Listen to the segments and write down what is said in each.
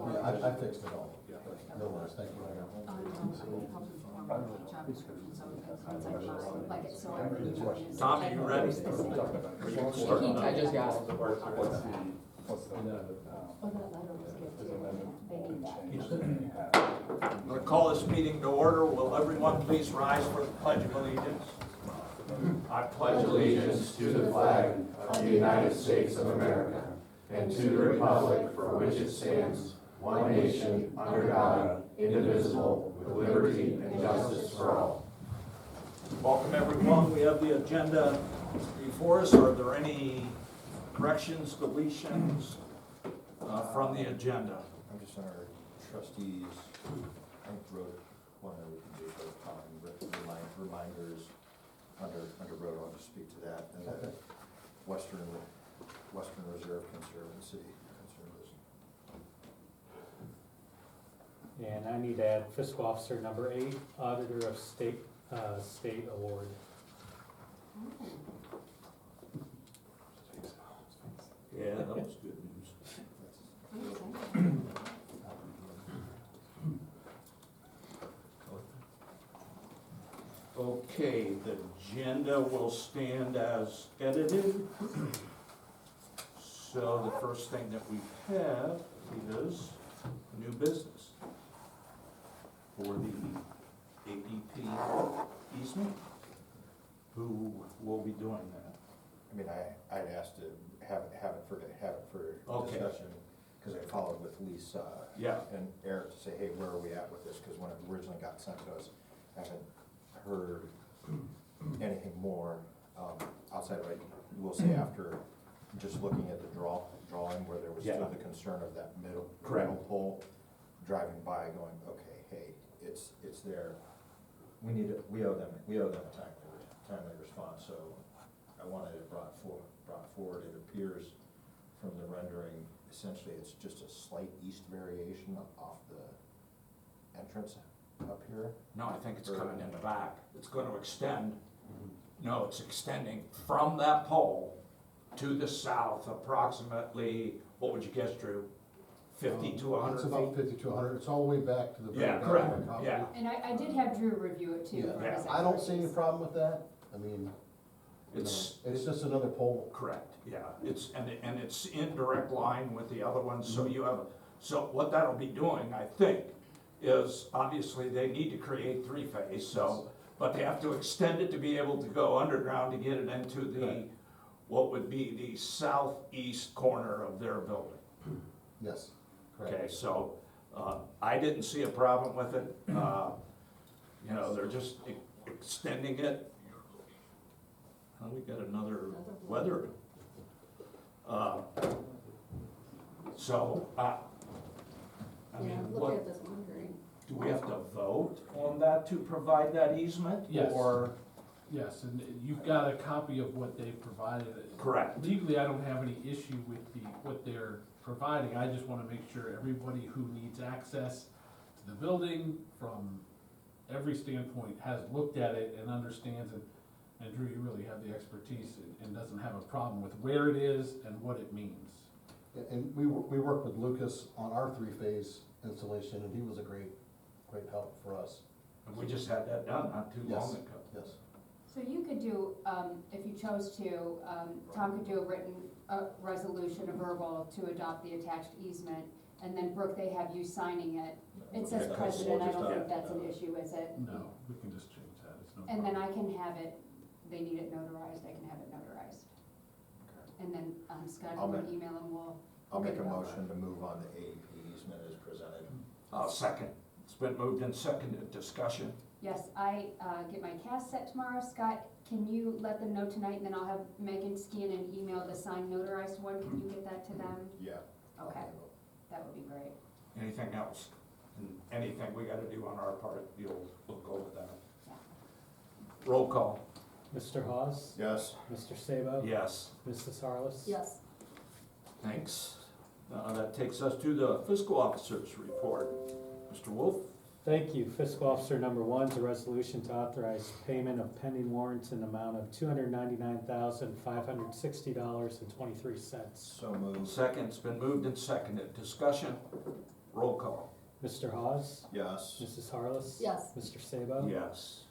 I fixed it all. No worries, thank you. Tom, are you ready? I just got it. I'm going to call this meeting to order. Will everyone please rise for the Pledge of Allegiance? I pledge allegiance to the flag of the United States of America and to the republic for which it stands, one nation, under God, indivisible, with liberty and justice for all. Welcome, everyone. We have the agenda before us. Are there any corrections, deletions from the agenda? I'm just on our trustees, I wrote one that we can do for reminders under road, I'll just speak to that. And the Western Reserve Conservancy. And I need to add fiscal officer number 8, auditor of state award. Yeah, that was good news. Okay, the agenda will stand as edited. So the first thing that we have is new business for the AEP easement. Who will be doing that? I mean, I'd asked to have it for Okay. discussion, because I followed with Lisa Yeah. and Eric to say, hey, where are we at with this? Because when it originally got sent to us, I haven't heard anything more outside of, we'll say after just looking at the drawing where there was Yeah. still the concern of that middle pole, driving by going, okay, hey, it's there. We owe them a timely response, so I wanted it brought forward. It appears from the rendering, essentially it's just a slight east variation off the entrance up here. No, I think it's coming in the back. It's going to extend. No, it's extending from that pole to the south approximately, what would you guess, Drew? 50 to 100 It's about feet? 50 to 100, it's all the way back to the. Yeah, very back correct, of the property. yeah. And I did have Drew review it too. Yeah, for his I don't see any expertise. problem with that, I mean, It's it's just another pole. correct, yeah. And it's in direct line with the other ones, so you have, so what that'll be doing, I think, is obviously they need to create three-phase, so, but they have to extend it to be able to go underground to get it into the, Right. what would be the southeast corner of their building. Yes, Okay, correct. so, I didn't see a problem with it, you know, they're just extending it. Oh, we got another weather. So, I Yeah, mean, look what, at this wondering. do we have to vote on that to provide that easement? Yes. Or, Yes, and you've got a copy of what they provided. correct, Legally, I don't have any issue with what they're providing, I just wanna make sure everybody who needs access to the building from every standpoint has looked at it and understands it. And Drew, you really have the expertise and doesn't have a problem with where it is and what it means. And we worked with Lucas on our three-phase installation, and he was a great help for us. and we just had that done not too Yes. long ago. Yes. So you could do, if you chose to, Tom could do a written resolution, a verbal to adopt the attached easement, and then Brooke, they have you signing it. It says Okay. president, I don't Yeah. think that's an issue, is it? No, we can just change that, it's no And then problem. I can have it, they need it notarized, I can have it notarized. And then Scott, I'll you can make- email him, I'll make a get it over. motion to move on the AEP easement as presented. Second, it's been moved and seconded, discussion. Yes, I get my cast set tomorrow. Scott, can you let them know tonight, and then I'll have Megan scan and email the signed notarized one. Can you get that to them? Yeah. Okay, that would be great. Anything else? And anything we gotta do on our part, we'll go with that. Yeah. Roll call. Mr. Hawes? Yes. Mr. Sabo? Yes. Mrs. Harless? Yes. Thanks. That takes us to the fiscal officer's report. Mr. Wolf? Thank you. Fiscal officer number 1 is a resolution to authorize payment of pending warrants in the amount of $299,560.23. So moved. Second, it's been moved and seconded. Discussion? Roll call. Mr. Hawes? Yes. Mrs. Harless? Yes. Mr. Sabo? Yes.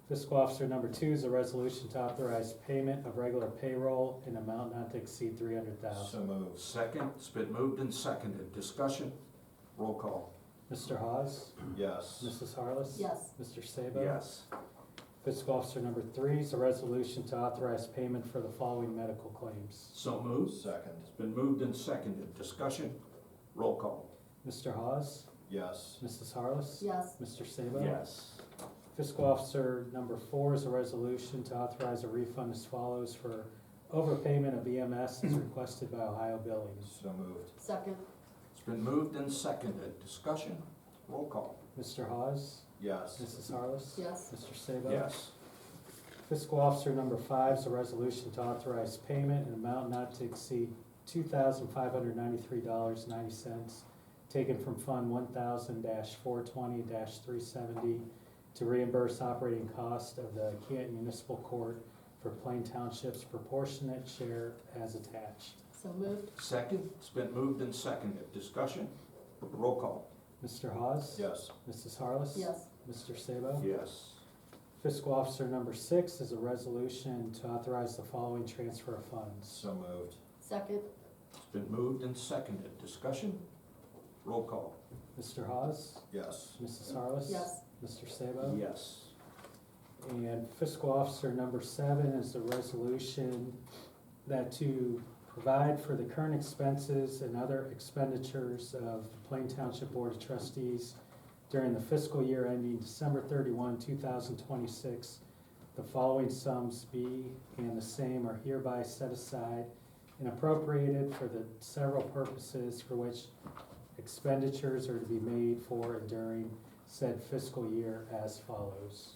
Fiscal Officer number 2 is a resolution to authorize payment of regular payroll in amount not to exceed $300,000. So moved. Second, it's been moved and seconded. Discussion? Roll call. Mr. Hawes? Yes. Mrs. Harless? Yes. Mr. Sabo? Yes. Fiscal Officer number 3 is a resolution to authorize payment for the following medical claims. So moved. Second. It's been moved and seconded. Discussion? Roll call. Mr. Hawes? Yes. Mrs. Harless? Yes. Mr. Sabo? Yes. Fiscal Officer number 4 is a resolution to authorize a refund as follows for overpayment of EMS as requested by Ohio Billings. So moved. Second. It's been moved and seconded. Discussion? Roll call. Mr. Hawes? Yes. Mrs. Harless? Yes. Mr. Sabo? Yes. Fiscal Officer number 5 is a resolution to authorize payment in amount not to exceed $2,593.90 taken from Fund 1000-420-370 to reimburse operating cost of the Canton Municipal Court for Plain Township's proportionate share as attached. So moved. Second, it's been moved and seconded. Discussion? Roll call. Mr. Hawes? Yes. Mrs. Harless? Yes. Mr. Sabo? Yes. Fiscal Officer number 6 is a resolution to authorize the following transfer of funds. So moved. Second. It's been moved and seconded. Discussion? Roll call. Mr. Hawes? Yes. Mrs. Harless? Yes. Mr. Sabo? Yes. And Fiscal Officer number 7 is the resolution that to provide for the current expenses and other expenditures of the Plain Township Board of Trustees during the fiscal year ending December 31, 2026. The following sums be and the same are hereby set aside and appropriated for the several purposes for which expenditures are to be made for and during said fiscal year as follows.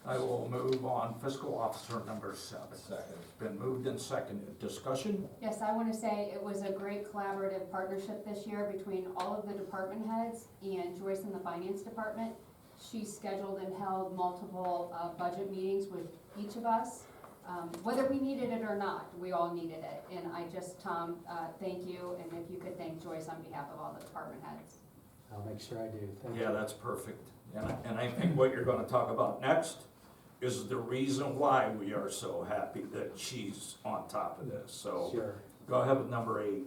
I will move on fiscal officer number 7. Second. It's been moved and seconded. Discussion? Yes, I want to say it was a great collaborative partnership this year between all of the department heads and Joyce in the finance department. She scheduled and held multiple budget meetings with each of us. Whether we needed it or not, we all needed it. And I just, Tom, thank you, and if you could thank Joyce on behalf of all the department heads. I'll make sure I do. Thank you. Yeah, that's perfect. And I think what you're gonna talk about next is the reason why we are so happy that she's on top of this. So Sure. go ahead with number 8.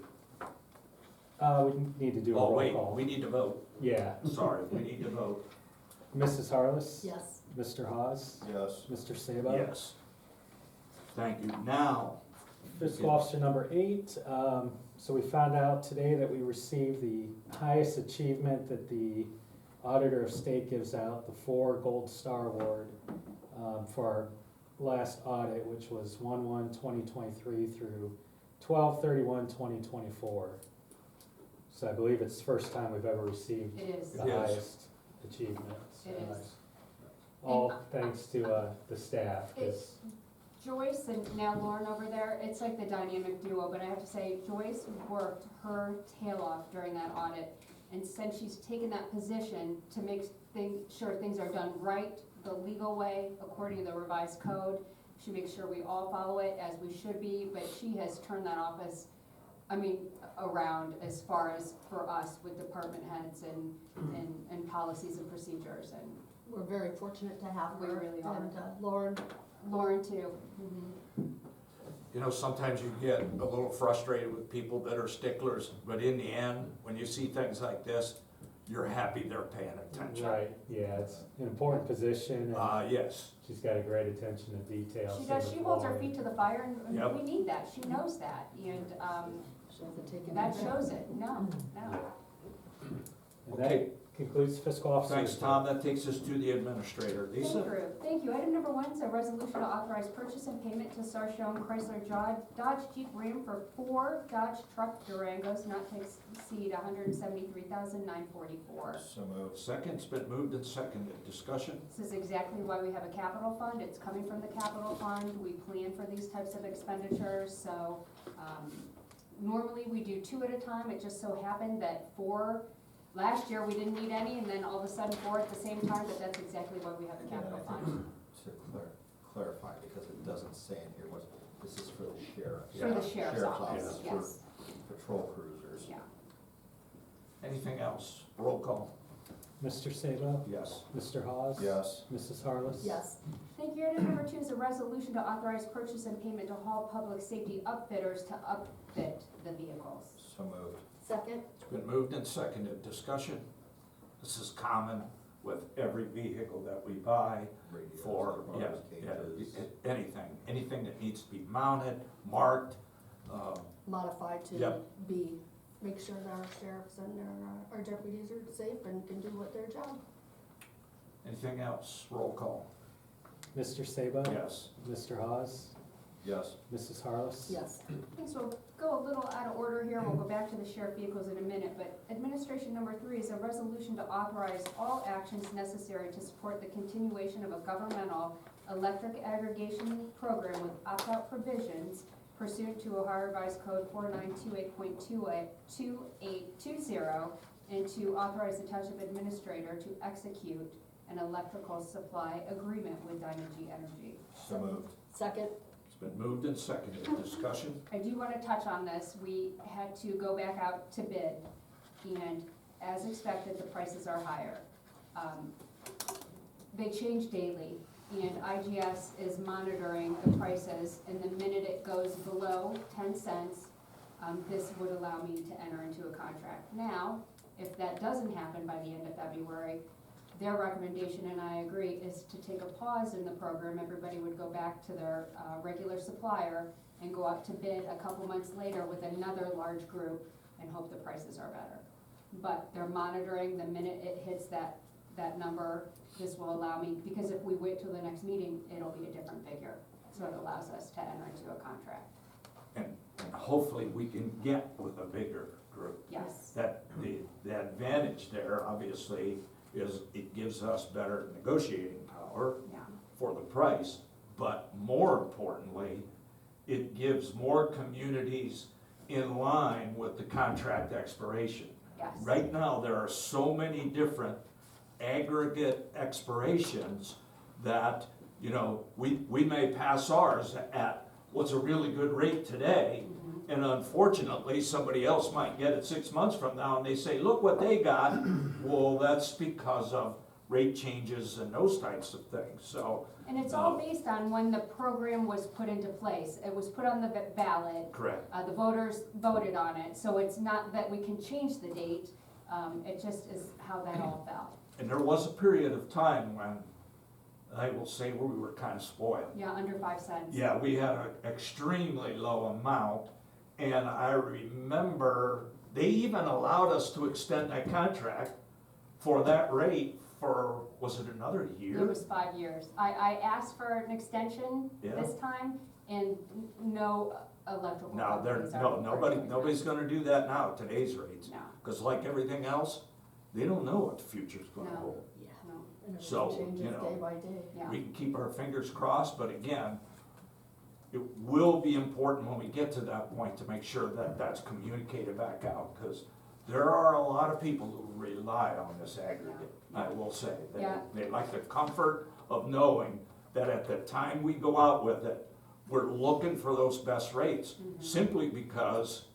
We need to do a Oh, roll wait, call. we need to vote. Yeah. Sorry, we need to vote. Mrs. Harless? Yes. Mr. Hawes? Yes. Mr. Sabo? Yes. Thank you. Now, Fiscal Officer number 8, so we found out today that we received the highest achievement that the Auditor of State gives out, the 4 Gold Star Award, for our last audit, which was 1/1/2023 through 12/31/2024. So I believe it's the first time we've ever received It is. the It is. highest achievement. So It is. nice. All thanks to the staff, 'cause Joyce and now Lauren over there, it's like the dynamic duo, but I have to say, Joyce worked her tail off during that audit. And since she's taken that position to make sure things are done right, the legal way, according to the revised code, she makes sure we all follow it as we should be, but she has turned that office, around as far as for us with department heads and policies and procedures, and We're very fortunate to have We her. really are. And Lauren. Lauren too. you know, sometimes you get a little frustrated with people that are sticklers, but in the end, when you see things like this, you're happy they're paying attention. right, yeah, it's an important position, and Yes. she's got a great attention to detail. She same does, with she holds her Lauren. feet to the fire, and Yep. we need that, she knows that, and, She hasn't taken that it. shows it, no. And that Okay. concludes fiscal officer. Thanks, Tom. That takes us to the administrator. Lisa? Thank you. Item number 1 is a resolution to authorize purchase and payment to Sarshone Chrysler Dodge Jeep Ram for 4 Dodge truck Durangos not to exceed $173,944. So moved. Second, it's been moved and seconded. Discussion? This is exactly why we have a capital fund. It's coming from the capital fund. We plan for these types of expenditures, so, normally we do 2 at a time. It just so happened that 4, last year we didn't need any, and then all of a sudden 4 at the same time, but that's exactly why we have a Again, capital I think fund. to clarify, because it doesn't say in here, what, this is for the sheriff. For the sheriff's office, for yes, patrol cruisers. yeah. Anything else? Roll call. Mr. Sabo? Yes. Mr. Hawes? Yes. Mrs. Harless? Yes. Thank you. Item number 2 is a resolution to authorize purchase and payment to Hall Public Safety Upfitters to upfit the vehicles. So moved. Second? It's been moved and seconded. Discussion? This is common with every vehicle that we buy Radios, for, yeah, bars, cages. anything that needs to be mounted, marked, Modified to Yep. be, make sure that our sheriffs and our deputies are safe and can do what their job. anything else? Roll call. Mr. Sabo? Yes. Mr. Hawes? Yes. Mrs. Harless? Yes. Thanks, we'll go a little out of order here, we'll go back to the sheriff vehicles in a minute, but administration number 3 is a resolution to authorize all actions necessary to support the continuation of a governmental electric aggregation program with opt-out provisions pursuant to Ohio Revised Code 4928.2820, and to authorize the township administrator to execute an electrical supply agreement with Dynegy Energy. So moved. Second? It's been moved and seconded. Discussion? I do want to touch on this. We had to go back out to bid, and as expected, the prices are higher. They change daily, and IGS is monitoring the prices, and the minute it goes below 10 cents, this would allow me to enter into a contract. Now, if that doesn't happen by the end of February, their recommendation, and I agree, is to take a pause in the program. Everybody would go back to their regular supplier and go out to bid a couple months later with another large group and hope the prices are better. But they're monitoring. The minute it hits that number, this will allow me, because if we wait till the next meeting, it'll be a different figure. So it allows us to enter into a contract. And hopefully we can get with a bigger group. Yes. That, the advantage there, obviously, is it gives us better negotiating power Yeah. for the price, but more importantly, it gives more communities in line with the contract expiration. Yes. Right now, there are so many different aggregate expirations that, you know, we may pass ours at what's a really good rate today, and unfortunately, somebody else might get it 6 months from now, and they say, look what they got. Well, that's because of rate changes and those types of things, so. And it's all based on when the program was put into place. It was put on the ballot. Correct. The voters voted on it, so it's not that we can change the date. It just is how that all fell. And there was a period of time when, I will say, where we were kind of spoiled. Yeah, under 5 cents. Yeah, we had an extremely low amount, and I remember they even allowed us to extend that contract for that rate for, was it another It year? was 5 years. I asked for an extension Yeah. this time, and no electrical No, companies are. nobody's gonna do that now at today's rates, No, because like everything else, they don't know what the future's gonna No. hold. Yeah. no, And So, everything you changes know, day by day. yeah. We can keep our fingers crossed, but again, it will be important when we get to that point to make sure that that's communicated back out, because there are a lot of people who rely on this aggregate, I will say. Yeah. They like the comfort of knowing that at the time we go out with it, we're looking for those best rates, simply because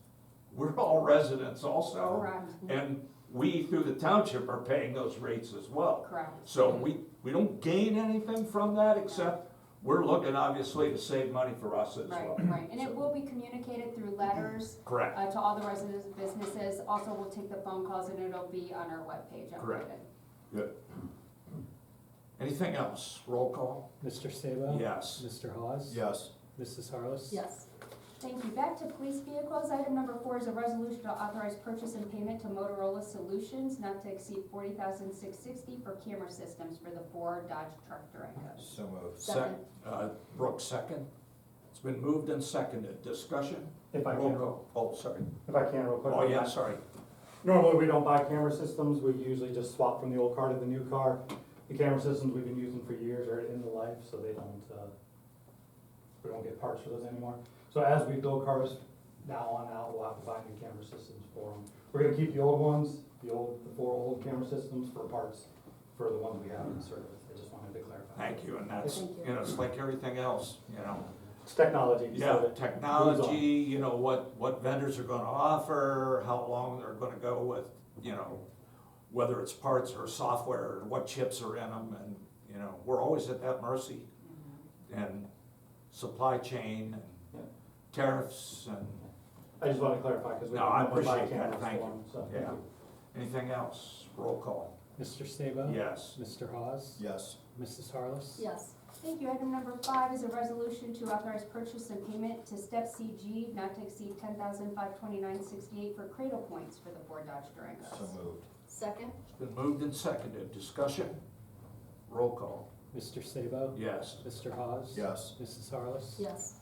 we're all residents also. Correct, And we, through the township, are paying those rates as well. correct. So we don't gain anything from that, except we're looking obviously to save money for us as Right, well. right. And it will be communicated through letters Correct, to all the residents and businesses. Also, we'll take the phone calls and it'll be on our webpage Correct. updated. good. Anything else? Roll call? Mr. Sabo? Yes. Mr. Hawes? Yes. Mrs. Harless? Yes. Thank you. Back to police vehicles. Item number 4 is a resolution to authorize purchase and payment to Motorola Solutions not to exceed $40,660 for camera systems for the 4 Dodge truck Durangos. So moved. Second. Brooks, second. It's been moved and seconded. Discussion? If I Roll can, call. Oh, sorry. real quick. Oh, yeah, sorry. Normally, we don't buy camera systems, we usually just swap from the old car to the new car. The camera systems we've been using for years are in the life, so they don't, we don't get parts for those anymore. So as we build cars now on out, we'll have to buy new camera systems for them. We're gonna keep the old ones, the 4 old camera systems for parts for the ones we have in service. I just wanted to clarify. Thank you, and that's, Thank you. you know, it's like everything else, you know. It's technology. so Yeah, it moves technology, on. you know, what vendors are gonna offer, how long they're gonna go you know, whether it's parts or software, or what chips are in them, and, you know, we're always at that mercy. And supply chain Yeah. and tariffs and, I just want to clarify, because we No, don't I know what buy appreciate that. cameras Thank for you. them, so. yeah. Anything else? Roll call. Mr. Sabo? Yes. Mr. Hawes? Yes. Mrs. Harless? Yes. Thank you. Item number 5 is a resolution to authorize purchase and payment to Step CG not to exceed $10,529.68 for Cradle Points for the Ford Dodge Durangos. So moved. Second? It's been moved and seconded. Discussion? Roll call. Mr. Sabo? Yes. Mr. Hawes? Yes. Mrs. Harless? Yes.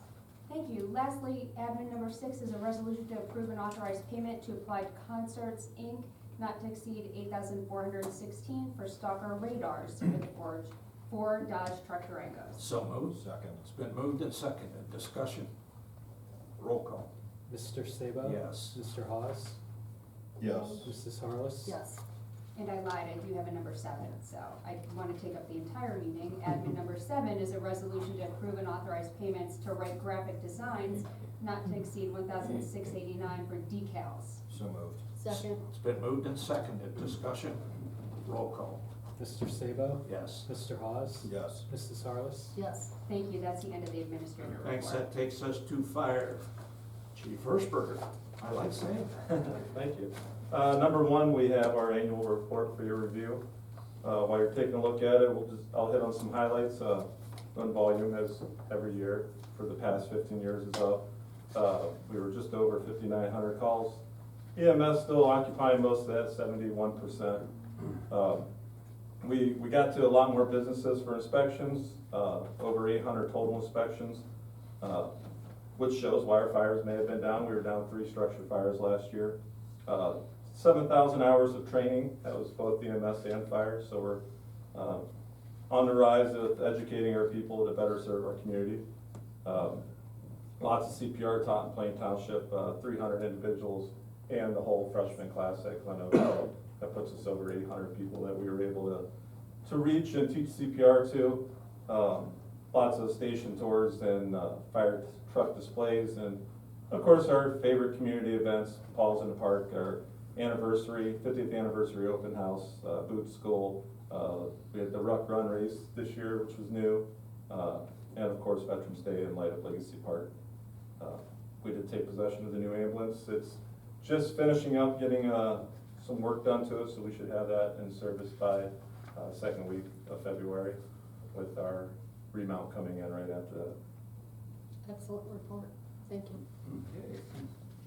Thank you. Lastly, admin number 6 is a resolution to approve and authorize payment to Applied Concerts, Inc., not to exceed $8,416 for Stalker radars for the Ford Dodge Truck Durangos. So moved. Second. It's been moved and seconded. Discussion? Roll call. Mr. Sabo? Yes. Mr. Hawes? Yes. Mrs. Harless? Yes. And I lied, I do have a number 7, so I want to take up the entire meeting. Admin number 7 is a resolution to approve and authorize payments to Wright Graphic Designs not to exceed $1,689 for decals. So moved. Second? It's been moved and seconded. Discussion? Roll call. Mr. Sabo? Yes. Mr. Hawes? Yes. Mrs. Harless? Yes. Thank you, that's the end of the administrator report. Thanks. That takes us to fire. Chief Hirschberger. I like saying that. Thank you. Number 1, we have our annual report for your review. While you're taking a look at it, I'll hit on some highlights. Gun volume has every year for the past 15 years is up. We were just over 5,900 calls. EMS still occupying most of that, 71%. We got to a lot more businesses for inspections, over 800 total inspections, which shows why our fires may have been down. We were down 3 structure fires last year. 7,000 hours of training, that was both EMS and fire, so we're on the rise of educating our people to better serve our community. Lots of CPR taught in Plain Township, 300 individuals, and the whole freshman class at Glen Oak. That puts us over 800 people that we were able to reach and teach CPR to. Lots of station tours and fire truck displays, and of course our favorite community events, Paul's in the Park, our anniversary, 50th anniversary open house, boot school. We had the Ruck Run race this year, which was new, and of course Veterans Day and Light Up Legacy Park. We did take possession of the new ambulance. It's just finishing up getting some work done to it, so we should have that in service by second week of February, with our remount coming in right after that. Excellent report. Thank you. Okay.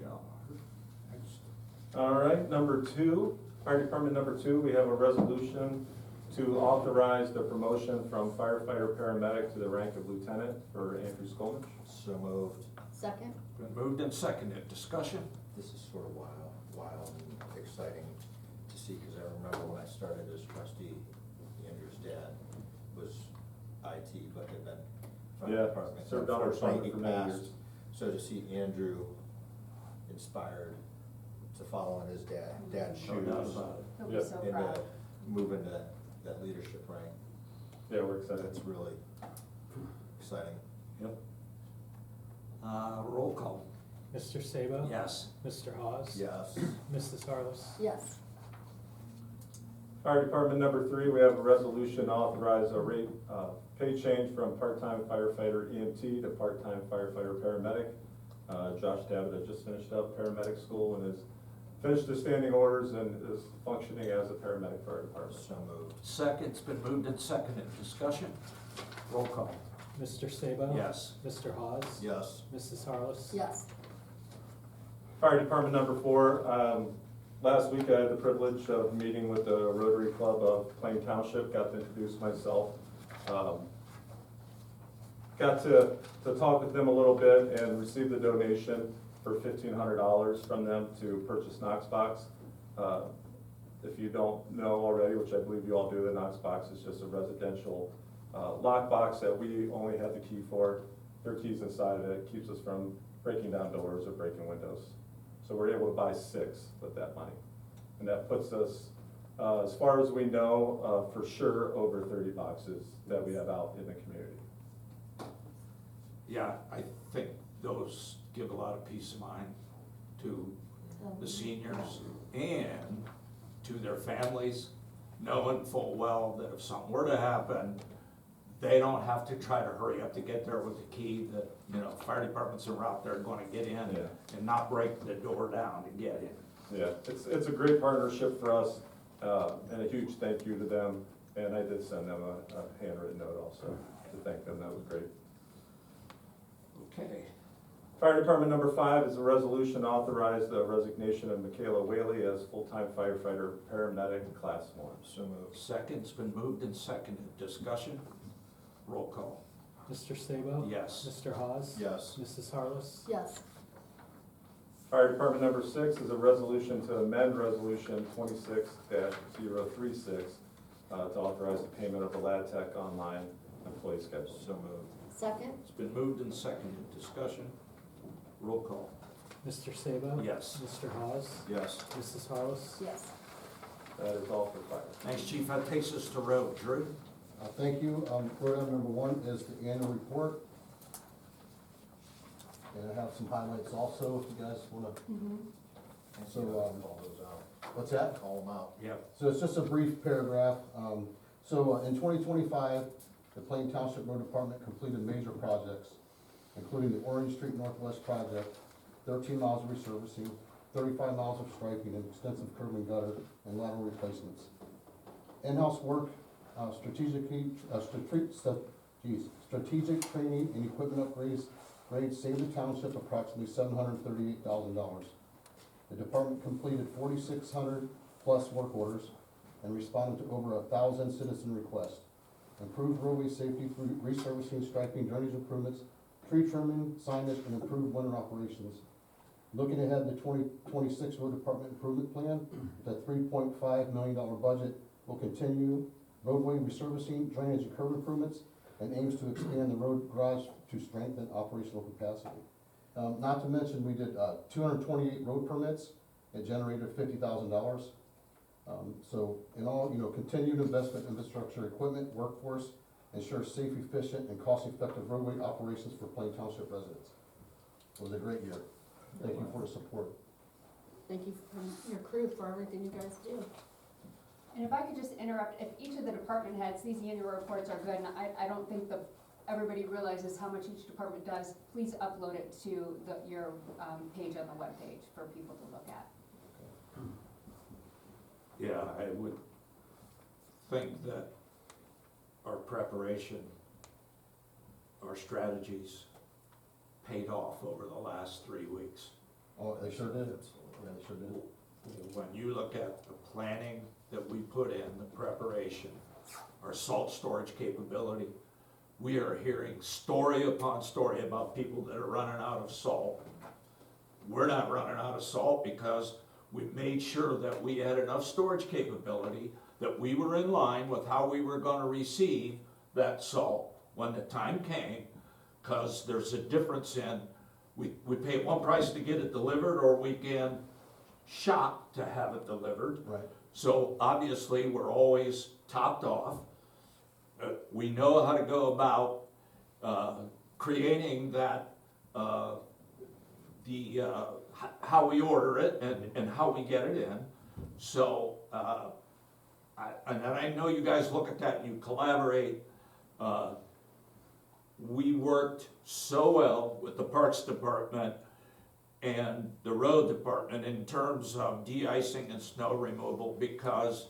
Joe. Next. All right, number 2, fire department number 2, we have a resolution to authorize the promotion from firefighter paramedic to the rank of lieutenant for Andrew Skolmich. So moved. Second? Been moved and seconded. Discussion? This is sort of wild and exciting to see, because I remember when I started as trustee, Andrew's dad was IT, but had been fire Yeah, department. served on our Unfortunately, department for he many passed. years. So to see Andrew inspired to follow in his dad's No doubt shoes about it. He'll be Yep. so and proud. move into that leadership rank, Yeah, we're excited. that's really exciting. Yep. Roll call. Mr. Sabo? Yes. Mr. Hawes? Yes. Mrs. Harless? Yes. Fire department number 3, we have a resolution to authorize a rate pay change from part-time firefighter EMT to part-time firefighter paramedic. Josh Davitt had just finished up paramedic school and has finished his standing orders and is functioning as a paramedic for our department. So moved. Second, it's been moved and seconded. Discussion? Roll call. Mr. Sabo? Yes. Mr. Hawes? Yes. Mrs. Harless? Yes. Fire department number 4, last week I had the privilege of meeting with the Rotary Club of Plain Township, got to introduce myself. Got to talk with them a little bit and receive the donation for $1,500 from them to purchase Knoxbox. If you don't know already, which I believe you all do, the Knoxbox is just a residential lockbox that we only have the key for. There are keys inside of it, keeps us from breaking down doors or breaking windows. So we're able to buy 6 with that money. And that puts us, as far as we know, for sure over 30 boxes that we have out in the community. Yeah, I think those give a lot of peace of mind to the seniors, and to their families, knowing full well that if something were to happen, they don't have to try to hurry up to get there with the key, that, you know, fire departments are out there gonna get in Yeah. and not break the door down to get in. Yeah, it's a great partnership for us, and a huge thank you to them. And I did send them a handwritten note also to thank them, that was great. Okay, Fire Department number 5 is a resolution to authorize the resignation of Michaela Whaley as full-time firefighter paramedic class 1. So moved. second's been moved and seconded, discussion, roll call, Mr. Sabo? yes. Mr. Hawes? Yes. Mrs. Harless? Yes, Fire Department number 6 is a resolution to amend resolution 26-036 to authorize the payment of the LATEC online employee schedule. So moved. second, It's been moved and seconded, discussion, roll call, Mr. Sabo? yes. Mr. Hawes? Yes. Mrs. Harless? yes. That is all for fire. Thanks, chief, that takes us to road, Drew. Thank you. Program number 1 is the annual report. And I have some highlights also, if you guys wanna, So, Call those out. what's that? Call them out. Yep. So it's just a brief paragraph. In 2025, the Plain Township Road Department completed major projects, including the Orange Street Northwest project, 13 miles of resurfacing, 35 miles of striping, and extensive curb and gutter and lateral replacements. In-house work, strategic training and equipment upgrades saved the township approximately $738,000. The department completed 4,600 plus work orders and responded to over 1,000 citizen requests. Improved roadway safety through resurfacing, striping, drainage improvements, tree trimming, signage, and improved winter operations. Looking ahead, the 2026 road department improvement plan, the $3.5 million budget will continue roadway resurfacing, drainage and curb improvements, and aims to expand the road garage to strengthen operational capacity. Not to mention, we did 228 road permits. It generated $50,000. So in all, continued investment in infrastructure, equipment, workforce, ensures safe, efficient, and cost-effective roadway operations for Plain Township residents. It was a great year. Thank you for the support. Thank you from your crew for everything you guys do. And if I could just interrupt, if each of the department heads, these annual reports are good, and I don't think everybody realizes how much each department does, please upload it to your page on the webpage for people to look at. Yeah, I would think that our preparation, our strategies paid off over the last 3 weeks. Oh, they sure did. Yeah, they sure did. When you look at the planning that we put in, the preparation, our salt storage capability, we are hearing story upon story about people that are running out of salt. We're not running out of salt because we made sure that we had enough storage capability, that we were in line with how we were gonna receive that salt when the time came, because there's a difference in, we pay one price to get it delivered, or we can shop to have it delivered. Right. So obviously, we're always topped off. We know how to go about creating that, how we order it and how we get it in. So, and I know you guys look at that and you collaborate. We worked so well with the Parks Department and the Road Department in terms of de-icing and snow removal, because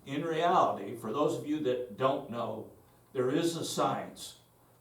in reality, for those of you that don't know, there is a science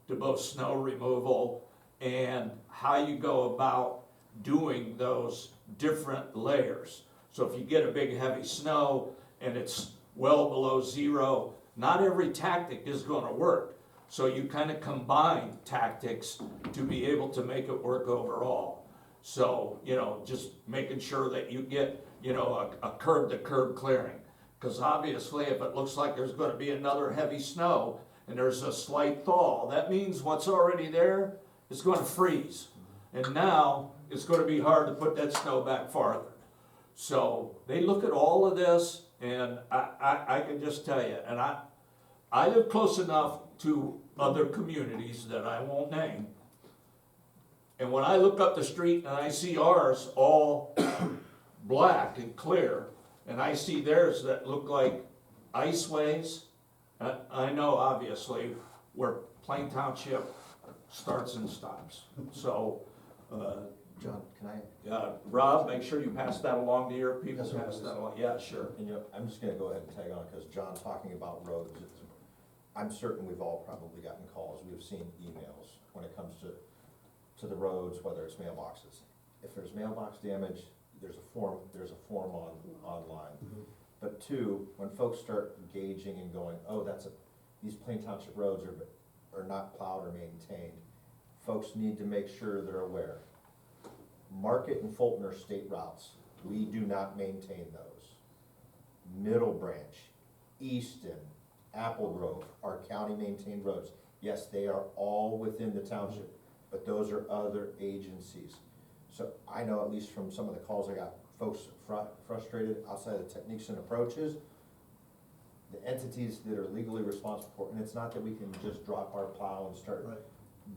to both snow removal and how you go about doing those different layers. So if you get a big heavy snow and it's well below zero, not every tactic is gonna work. So you kind of combine tactics to be able to make it work overall. So, just making sure that you get, a curb-to-curb clearing. Because obviously, if it looks like there's gonna be another heavy snow and there's a slight thaw, that means what's already there is gonna freeze. And now, it's gonna be hard to put that snow back farther. So, they look at all of this, and I can just tell you, and I live close enough to other communities that I won't name. And when I look up the street and I see ours all black and clear, and I see theirs that look like iceways. I know obviously where Plain Township starts and stops. So, John, can I? Rob, make sure you pass that along to your people. Yes, sir. Pass that along. Yeah, sure. And I'm just gonna go ahead and tag on, because John talking about roads, I'm certain we've all probably gotten calls, we've seen emails when it comes to the roads, whether it's mailboxes. If there's mailbox damage, there's a form online. But two, when folks start gauging and going, oh, these Plain Township roads are not plowed or maintained, folks need to make sure they're aware. Market and Fulton are state routes, we do not maintain those. Middle Branch, Easton, Apple Grove are county-maintained roads. Yes, they are all within the township, but those are other agencies. So I know, at least from some of the calls I got, folks frustrated outside of the techniques and approaches, the entities that are legally responsible for, and it's not that we can just drop our plow and start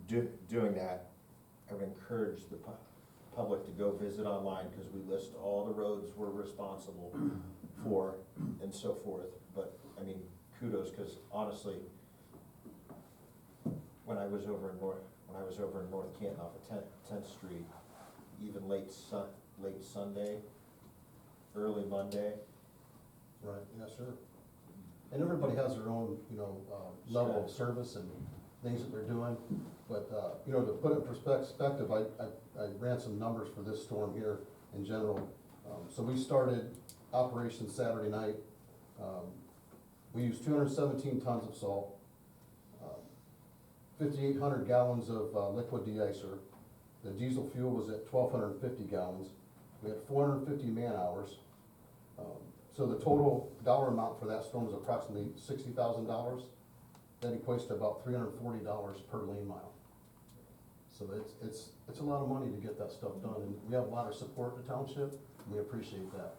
doing that. I would encourage the public to go visit online, because we list all the roads we're responsible for and so forth. But, I mean, kudos, because honestly, when I was over in North Canton off of 10th Street, even late Sunday, early Monday. Right, yeah, sure. And everybody has their own, level of service and things that they're doing. But, to put it in perspective, I ran some numbers for this storm here in general. So we started operation Saturday night. We used 217 tons of salt, 5,800 gallons of liquid de-icer. The diesel fuel was at 1,250 gallons. We had 450 man-hours. So the total dollar amount for that storm was approximately $60,000. That equates to about $340 per lane mile. So it's a lot of money to get that stuff done, and we have a lot of support in the township, and we appreciate that.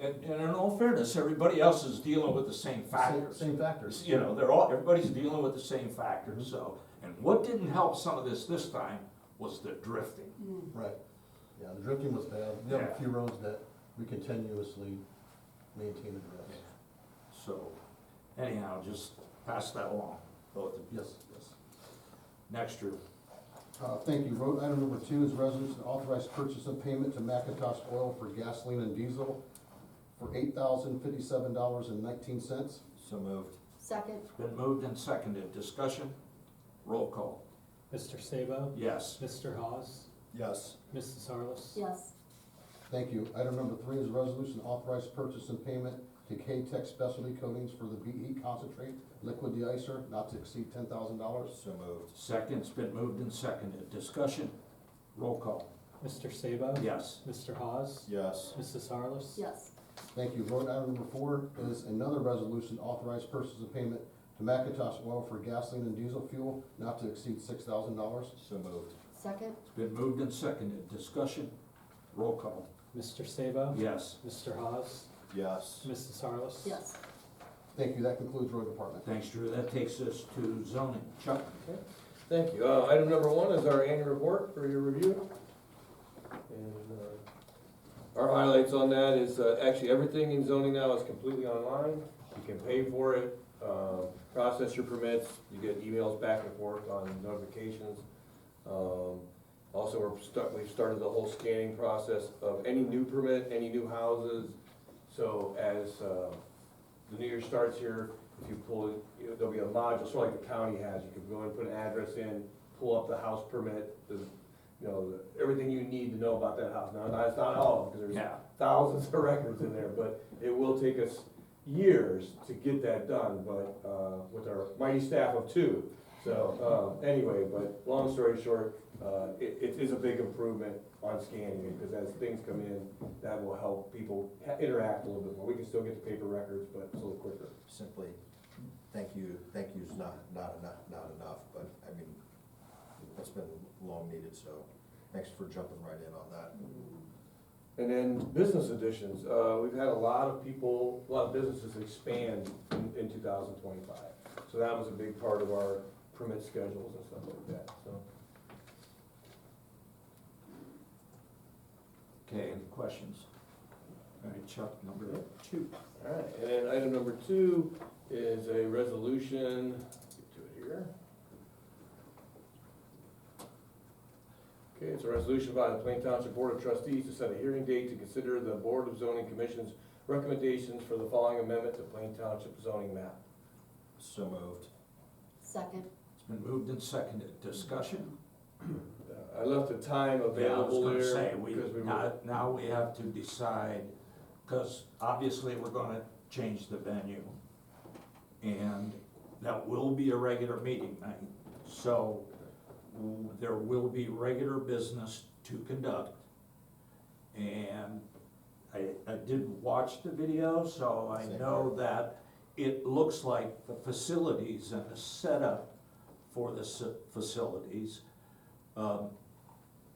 And in all fairness, everybody else is dealing with the same factors. Same factors. You know, everybody's dealing with the same factors, so. And what didn't help some of this time was the drifting. Right. Yeah, the drifting was bad. We have a few roads that we continuously maintain the drift. So, anyhow, just pass that along, both of you. Yes, yes. Next, Drew. Thank you. Road item number 2 is resolution to authorize purchase of payment to McIntosh Oil for gasoline and diesel for $8,057.19. So moved. Second, Been moved and seconded. Discussion? Roll call. Mr. Sabo? Yes. Mr. Hawes? Yes. Mrs. Harless? yes. Thank you. Item number 3 is a resolution to authorize purchase and payment to K-Tech Specialty Coatings for the BE concentrate liquid de-icer not to exceed $10,000. So moved. Second's been moved and seconded. Discussion? Roll call. Mr. Sabo? Yes. Mr. Hawes? Yes. Mrs. Harless? Yes. Thank you. Road item number 4 is another resolution to authorize purchase and payment to McIntosh Oil for gasoline and diesel fuel not to exceed $6,000. So moved. Second, It's been moved and seconded. Discussion? Roll call. Mr. Sabo? Yes. Mr. Hawes? Yes. Mrs. Harless? yes. Thank you. That concludes road department. Thanks, Drew. That takes us to zoning. Chuck? Thank you. Item number 1 is our annual report for your review. And our highlights on that is actually everything in zoning now is completely online. You can pay for it, process your permits, you get emails back and forth on notifications. Also, we've started the whole scanning process of any new permit, any new houses. So as the new year starts here, if you pull it, there'll be a module, sort of like the county has. You can go and put an address in, pull up the house permit, everything you need to know about that house. Now, it's not all of them, because there's thousands of records in there, but it will take us years to get that done, but with our mighty staff of 2. So anyway, but long story short, it is a big improvement on scanning it, because as things come in, that will help people interact a little bit more. We can still get the paper records, but it's a little quicker. Simply, thank you's not enough, but I mean, it's been long needed, so thanks for jumping right in on that. And then business additions, we've had a lot of businesses expand in 2025. So that was a big part of our permit schedules and stuff like that, so. Okay, any questions? All right, Chuck, number 2. All right, and then item number 2 is a resolution, get to it here. Okay, it's a resolution by the Plain Township Board of Trustees to set a hearing date to consider the Board of Zoning Commission's recommendations for the following amendment to Plain Township zoning map. So moved. Second. It's been moved and seconded. Discussion? I left the time Yeah, I was available gonna there. say, because we were. now we have to decide, because obviously we're gonna change the venue. And that will be a regular meeting night, so there will be regular business to conduct. And I did watch the video, so I Same know that it looks like the facilities and the setup for the facilities.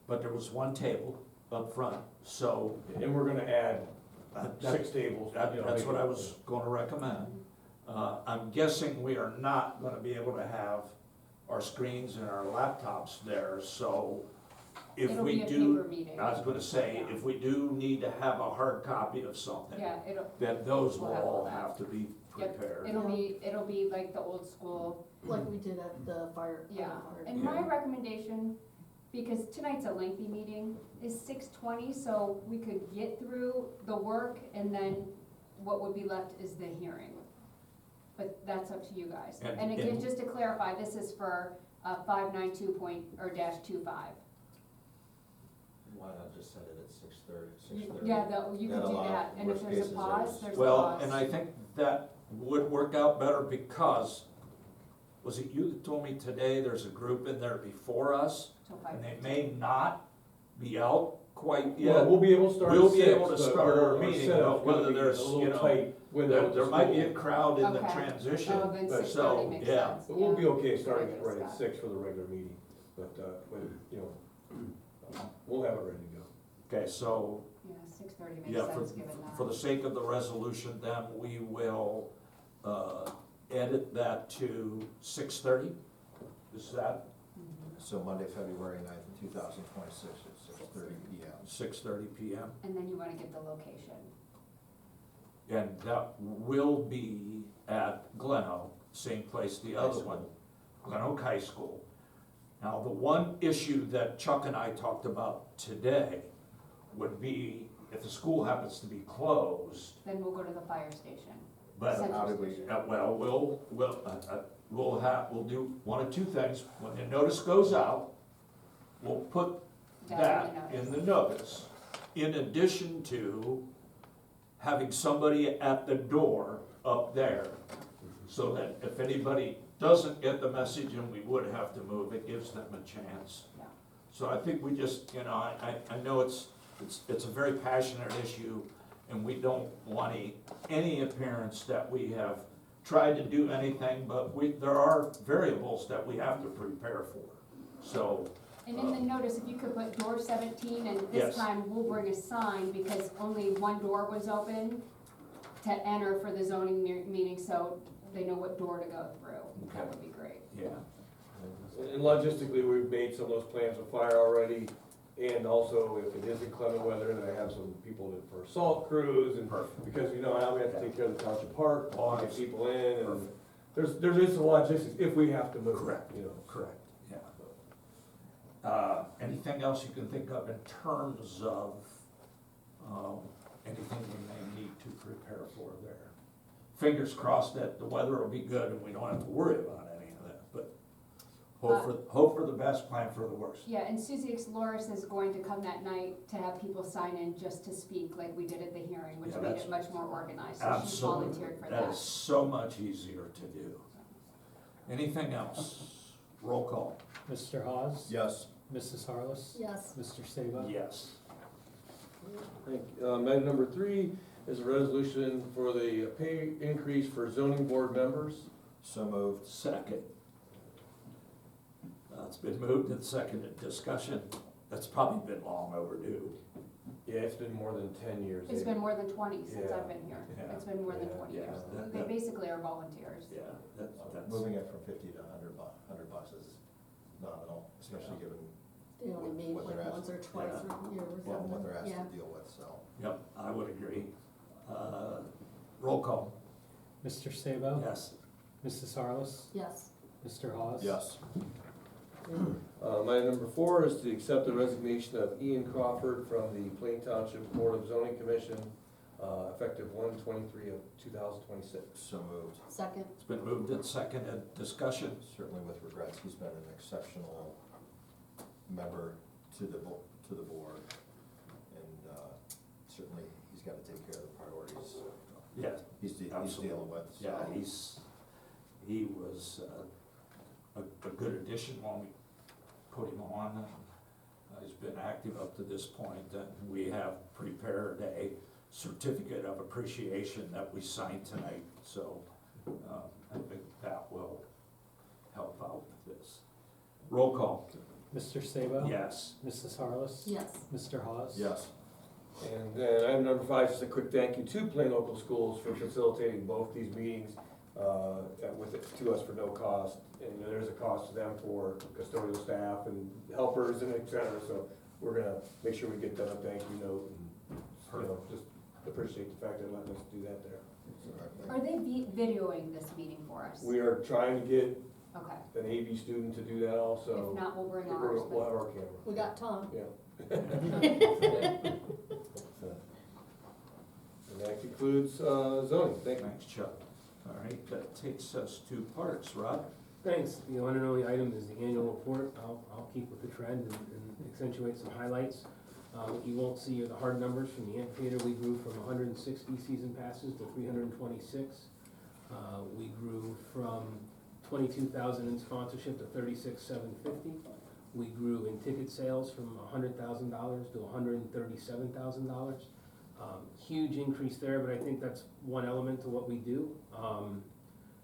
But there was one table up front, so And we're gonna add that- 6 tables. you know, that's what I was gonna recommend. I'm guessing we are not gonna be able to have our screens and our laptops there, so if It'll we be a do, paper meeting. I was gonna say, Yeah. if we do need to have a hard copy of something, Yeah, then those will We'll have all all that. have to be Yep, prepared. it'll be like the old school. Like we did at the fire. Yeah, fire. and my recommendation, because tonight's a lengthy meeting, is 6:20, so we could get through the work, and then what would be left is the hearing. But that's up to you guys. And- And again, and- just to clarify, this is for 592.25. Why not just set it at 6:30? Yeah, you could That do allow- that, and if worst there's cases, a pause, there's- there's a Well, pause. and I think that would work out better because, was it you that told me today there's a group in there before us? Till And they 5:50. may not be out quite Well, yet. we'll be able to start at We'll be 6, able to but start our our meeting, setup's but gonna whether be there's, a you little know, tight window There, with there the might be a school. crowd in the Okay. transition, Oh, then but 6:30 so, makes yeah. sense, But we'll yeah. be okay starting Like right at Scott. 6 for the regular meeting, but, when, you know, we'll have it ready to go. Okay, so, Yeah, 6:30 makes yeah, sense, given that. for the sake of the resolution, then we will, edit that to 6:30? Is that Mhm. So Monday, February 9th, 2026 at 6:30 PM. 6:30 PM? And then you wanna get the location. And that will be at Glen Oak, same place the other one, Glen Oak High School. Now, the one issue that Chuck and I talked about today would be if the school happens to be closed, Then we'll go to the fire station. but, Central how did we- Station. well, we'll do one of two things. When the notice goes out, we'll put Down that the in notice. the notice, in addition to having somebody at the door up there, so that if anybody doesn't get the message and we would have to move, it gives them a chance. Yeah. So I think we just, you know, I know it's a very passionate issue, and we don't want any appearance that we have tried to do anything, but there are variables that we have to prepare for, so. And in the notice, if you could put door 17, and Yes. this time we'll bring a sign, because only one door was open to enter for the zoning meeting, so they know what door to go through. That would be great. Yeah. And logistically, we've made some of those plans with fire already, and also if it is inclement weather, then I have some people that for salt crews, and Perfect. because, you know, now we have to take care of the township park, Oh, get people in, and Perfect. there is some logistics if we have to move. Correct. You know. Correct, yeah. Anything else you can think of in terms of, anything we may need to prepare for there? Fingers crossed that the weather will be good and we don't have to worry about any of that, but hope for the best, plan for the worst. Yeah, and Susie Exploris is going to come that night to have people sign in just to speak, like we did at the hearing, which Yeah, made that's- it much more organized, so she's Absolutely, volunteered for that that. is so much easier to do. Anything else? Roll call. Mr. Hawes? Yes. Mrs. Harless? Yes. Mr. Saba? Yes. Item number 3 is a resolution for the pay increase for zoning board members. So moved. Second. It's been moved and seconded. Discussion. That's probably been long overdue. Yeah, it's been more than 10 years. It's been more than 20 since Yeah. I've been here. Yeah. It's been more than Yeah. 20 Yeah. years. That- They that- basically are volunteers. Yeah, that's. Moving it from 50 to 100 bucks is nominal, especially given They only meet what like they're once or asking. twice a year or what something. they're asked Yeah. to deal with, so. Yep, I would agree. Roll call. Mr. Sabo? Yes. Mrs. Harless? Yes. Mr. Hawes? Yes. My number 4 is to accept the resignation of Ian Crawford from the Plain Township Board of Zoning Commission, effective 1/23 of 2026. So moved. Second. It's been moved and seconded. Discussion? Certainly with regrets, he's been an exceptional member to the board. And certainly, he's got to take care of the priorities Yeah. he's Absolutely. dealing with. so. Yeah, he was a good addition when we put him on. He's been active up to this point, and we have prepared a certificate of appreciation that we signed tonight, so I think that will help out with this. Roll call. Mr. Sabo? Yes. Mrs. Harless? Yes. Mr. Hawes? Yes. And then item number 5, just a quick thank you to Plain Local Schools for facilitating both these meetings to us for no cost. And there's a cost to them for custodial staff and helpers and et cetera, so we're gonna make sure we get them a thank you note and, just appreciate the fact that letting us do that there. Are they videoing this meeting for us? We are trying to get Okay, an AV student to do that also. if not, we'll bring We'll ours. we'll have our camera. We got Tom. Yeah. And that concludes zoning. Thank you. Thanks, Chuck. All right, that takes us to parks. Rod? Thanks. The one and only item is the annual report. I'll keep with the trend and accentuate some highlights. What you won't see are the hard numbers from the amphitheater. We grew from 160 season passes to 326. We grew from 22,000 in sponsorship to 36,750. We grew in ticket sales from $100,000 to $137,000. Huge increase there, but I think that's one element to what we do.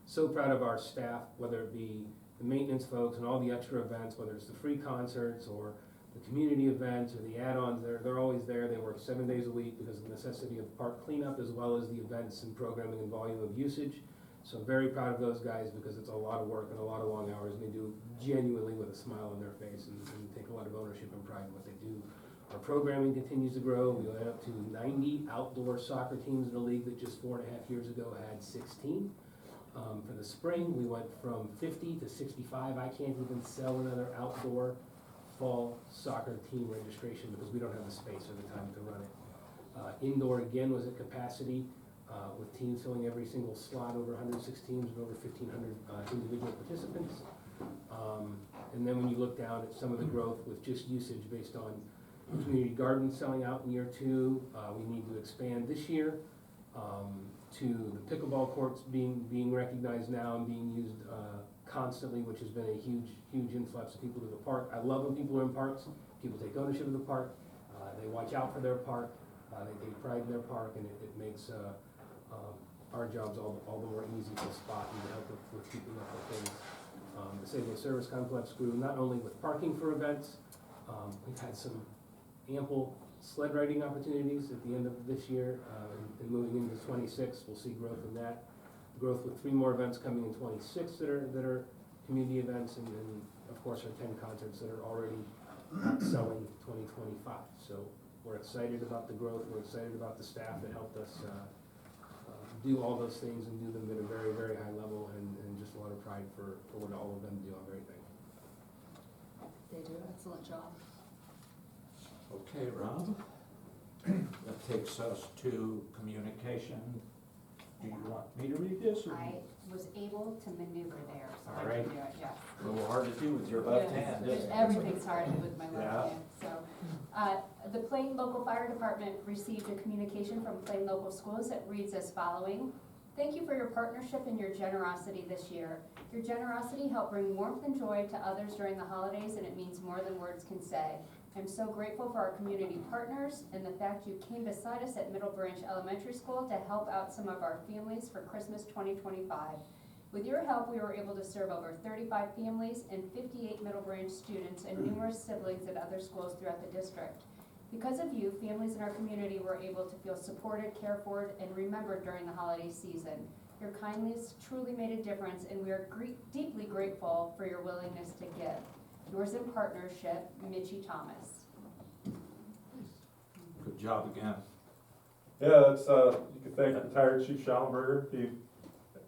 So proud of our staff, whether it be the maintenance folks and all the extra events, whether it's the free concerts or the community events or the add-ons, they're always there. They work 7 days a week because of the necessity of park cleanup as well as the events and programming and volume of usage. So I'm very proud of those guys because it's a lot of work and a lot of long hours, and they do genuinely with a smile on their face and take a lot of ownership and pride in what they do. Our programming continues to grow. We went up to 90 outdoor soccer teams in a league that just 4.5 years ago had 16. For the spring, we went from 50 to 65. I can't even sell another outdoor fall soccer team registration because we don't have the space or the time to run it. Indoor again was at capacity, with teams filling every single slot, over 106 teams and over 1,500 individual participants. And then when you look down at some of the growth with just usage based on community gardens selling out in year 2, we need to expand this year to the pickleball courts being recognized now and being used constantly, which has been a huge influx of people to the park. I love when people are in parks. People take ownership of the park. They watch out for their park. They take pride in their park, and it makes our jobs all the more easy to spot and to help with keeping up with things. The St. Louis Service Complex grew not only with parking for events. We've had some ample sled riding opportunities at the end of this year, and moving into 26, we'll see growth in that. Growth with 3 more events coming in 26 that are community events, and then of course our 10 concerts that are already selling 2025. So we're excited about the growth. We're excited about the staff that helped us do all those things and do them at a very, very high level, and just a lot of pride for what all of them do. I'm very thankful. They do an excellent job. Okay, Rob. That takes us to communication. Do you want me to read this, or? I was able to maneuver there, so All I right. can do it, yes. A little hard to do with your left Yes, hand, isn't it? everything's hard with my Yeah. left hand, so. The Plain Local Fire Department received a communication from Plain Local Schools that reads as following. Thank you for your partnership and your generosity this year. Your generosity helped bring warmth and joy to others during the holidays, and it means more than words can say. I'm so grateful for our community partners and the fact you came beside us at Middle Branch Elementary School to help out some of our families for Christmas 2025. With your help, we were able to serve over 35 families and 58 Middle Branch students and numerous siblings at other schools throughout the district. Because of you, families in our community were able to feel supported, cared for, and remembered during the holiday season. Your kindness truly made a difference, and we are deeply grateful for your willingness to give. Yours in partnership, Mitchie Thomas. Good job again. Yeah, it's, you can thank retired Chief Schallenberger. He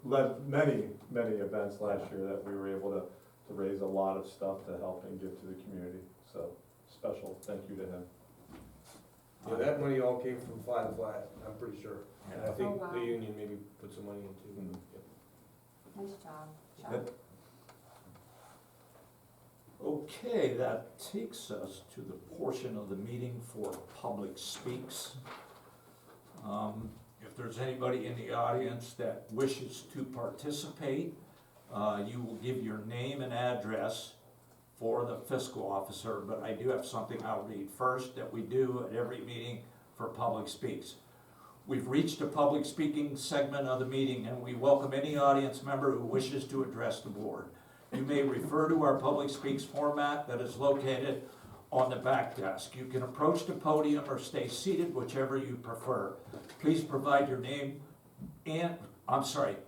led many, many events last year that we were able to raise a lot of stuff to help and give to the community. So special thank you to him. Yeah, that money all came from Fly the Flag, I'm pretty sure. And I Yeah. think Oh, wow. the union maybe put some money into it. Yep. Nice job. Yep. Okay, that takes us to the portion of the meeting for public speaks. If there's anybody in the audience that wishes to participate, you will give your name and address for the fiscal officer, but I do have something I'll read first that we do at every meeting for public speaks. We've reached the public speaking segment of the meeting, and we welcome any audience member who wishes to address the board. You may refer to our public speaks format that is located on the back desk. You can approach the podium or stay seated, whichever you prefer. Please provide your name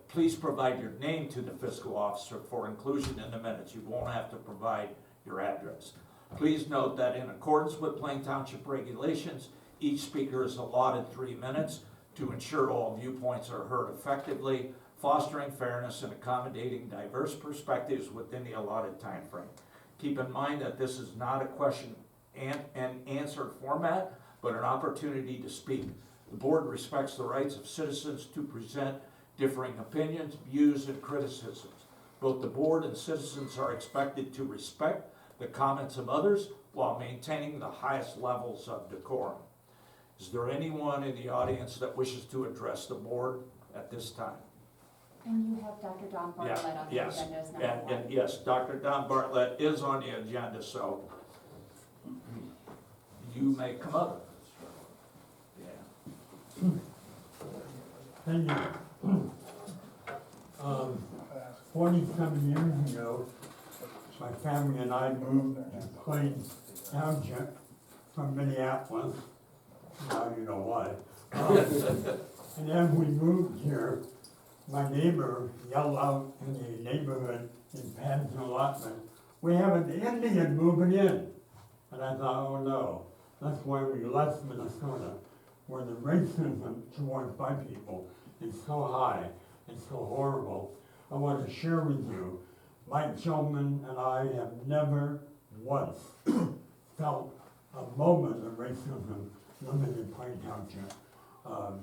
please provide your name to the fiscal officer for inclusion in the minutes. You won't have to provide your address. Please note that in accordance with Plain Township regulations, each speaker is allotted 3 minutes to ensure all viewpoints are heard effectively, fostering fairness and accommodating diverse perspectives within the allotted time frame. Keep in mind that this is not a question and answer format, but an opportunity to speak. The board respects the rights of citizens to present differing opinions, views, and criticisms. Both the board and citizens are expected to respect the comments of others while maintaining the highest levels of decorum. Is there anyone in the audience that wishes to address the board at this time? And you have Dr. Don Bartlett on the Yes, agenda as number one. and yes, Dr. Don Bartlett is on the agenda, so you may come up. Yeah. Thank you. 47 years ago, my family and I moved to Plain Township from Minneapolis. Now you know why. And as we moved here, my neighbor yelled out in the neighborhood in Patton allotment, "We have an Indian moving in." And I thought, oh no, that's why we left Minnesota, where the racism towards white people is so high, it's so horrible. I want to share with you, Mike Shulman and I have never once felt a moment of racism living in Plain Township.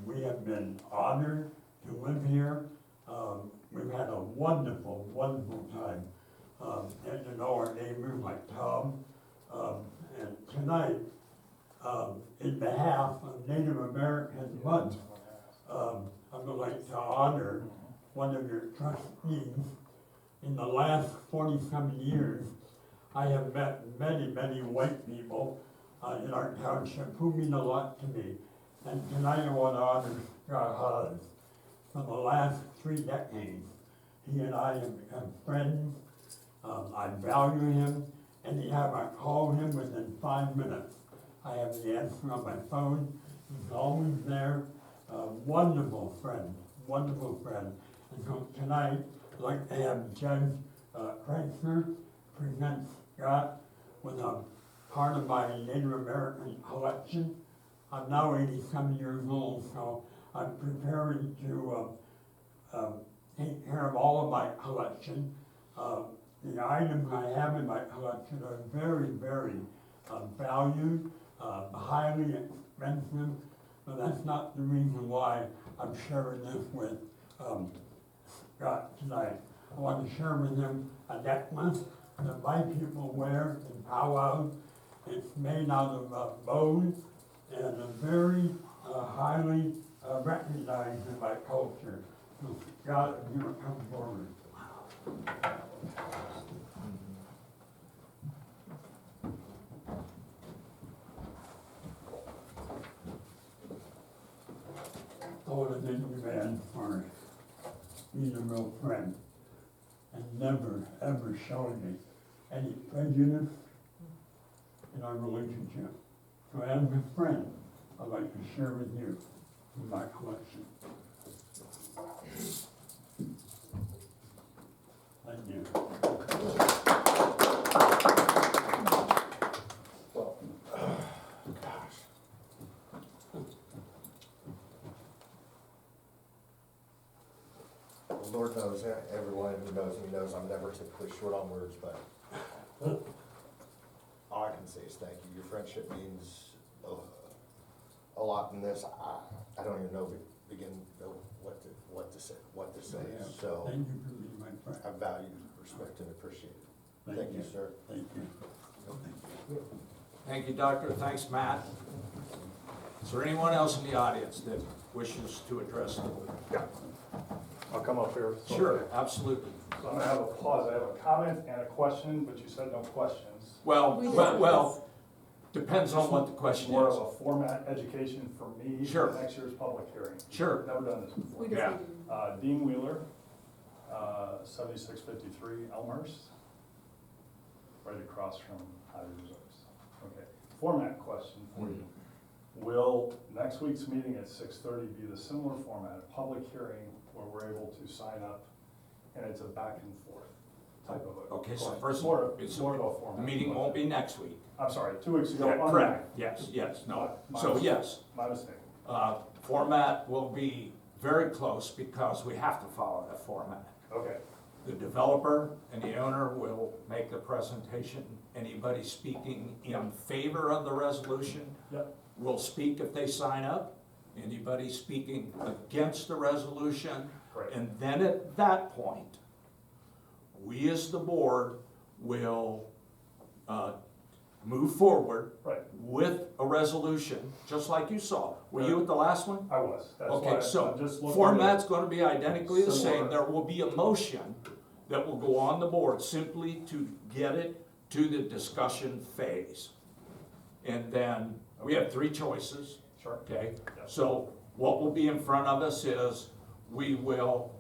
We have been honored to live here. We've had a wonderful, wonderful time. And to know our neighbors like Tom. And tonight, in behalf of Native American Month, I would like to honor one of your trustees. In the last 47 years, I have met many, many white people in our township who mean a lot to me. And tonight I want to honor Scott Hawes. For the last 3 decades, he and I have become friends. I value him. Anytime I call him within 5 minutes, I have the answer on my phone. He's always there. Wonderful friend, wonderful friend. And so tonight, I'd like to have Judge Kreitzer present Scott with a part of my Native American collection. I'm now 87 years old, so I'm preparing to take care of all of my collection. The items I have in my collection are very, very valued, highly expensive, but that's not the reason why I'm sharing this with Scott tonight. I want to share with him a necklace that my people wear in powwows. It's made out of bone and very highly recognized in my culture. So Scott, if you would come forward. I want to thank you, man, for being a real friend and never, ever showing me any prejudice in our relationship. So as a friend, I'd like to share with you my collection. Thank you. Lord knows, everyone who knows me knows I'm never typically short on words, but all I can say is thank you. Your friendship means a lot in this. I don't even know what to say, Yeah. so Thank you for being my friend. I value, respect, and appreciate it. Thank you, sir. Thank you. Thank you, Doctor. Thanks, Matt. Is there anyone else in the audience that wishes to address the board? Yeah. I'll come up here. Sure, absolutely. So I'm gonna have a pause. I have a comment and a question, but you said no questions. Well, depends on what the question More is. of a format education for me Sure. for next year's public hearing. Sure. Never done this before. We just Yeah. need Dean Wheeler, 7653 Elmhurst, right across from Highway Reserves. Okay, format question for you. Will next week's meeting at 6:30 be the similar format, a public hearing where we're able to sign up and it's a back and forth type of a? Okay, so question? first, More of it's, a the format. meeting won't be next week. I'm sorry, 2 weeks ago. Yeah, on correct, the- yes, no. My So mistake. yes, My mistake. format will be very close because we have to follow that format. Okay, The developer and the owner will make the presentation. Anybody speaking in favor of the resolution yep, will speak if they sign up. Anybody speaking against the resolution, great. and then at that point, we as the board will move forward Right, with a resolution, just like you saw. Were you at the last one? I was. That's why Okay, I'm so just looking format's gonna be identically the same. Similar. There will be a motion that will go on the board simply to get it to the discussion phase. And then we have three choices, Sure. okay? Yeah. So what will be in front of us is we will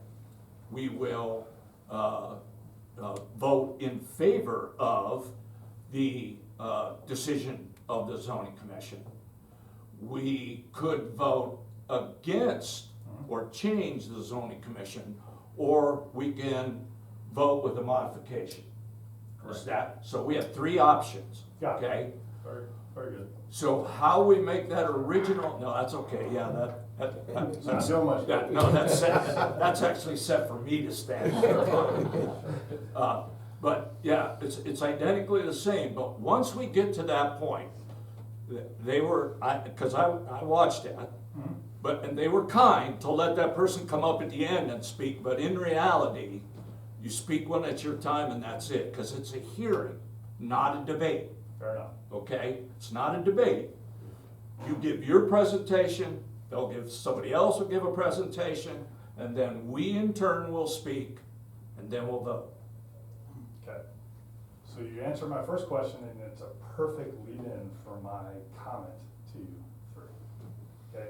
vote in favor of the decision of the zoning commission. We could vote against or change the zoning commission, or we can vote with a modification. Is that, so we have three options, Got it. okay? Very, very good. So how we make that original, no, that's okay, yeah, It's not so much. no, that's set, that's actually set for me to stand for. But yeah, it's identically the same, but once we get to that point, they were, because I watched that, and they were kind to let that person come up at the end and speak, but in reality, you speak when it's your time and that's it, because it's a hearing, not a debate. Fair enough. Okay, it's not a debate. You give your presentation, somebody else will give a presentation, and then we in turn will speak, and then we'll vote. Okay. So you answered my first question, and it's a perfect lead-in for my comment to you three. Okay?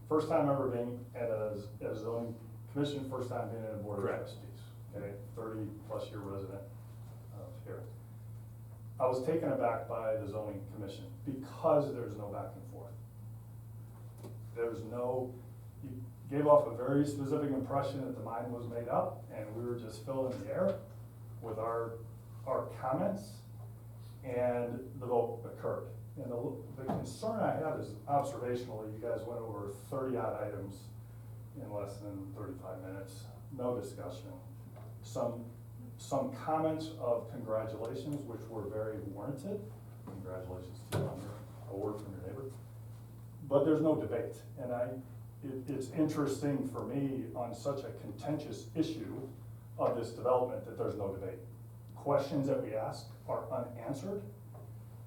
First time ever being at a zoning commission, first time being at a board of Correct. trustees. Okay, 30-plus year resident of here. I was taken aback by the zoning commission because there's no back and forth. You gave off a very specific impression that the mind was made up and we were just filling the air with our comments, and the vote occurred. And the concern I have is observationally, you guys went over 30-odd items in less than 35 minutes, no discussion. Some comments of congratulations, which were very warranted. Congratulations to you on your award from your neighbor. But there's no debate, and it's interesting for me on such a contentious issue of this development that there's no debate. Questions that we ask are unanswered,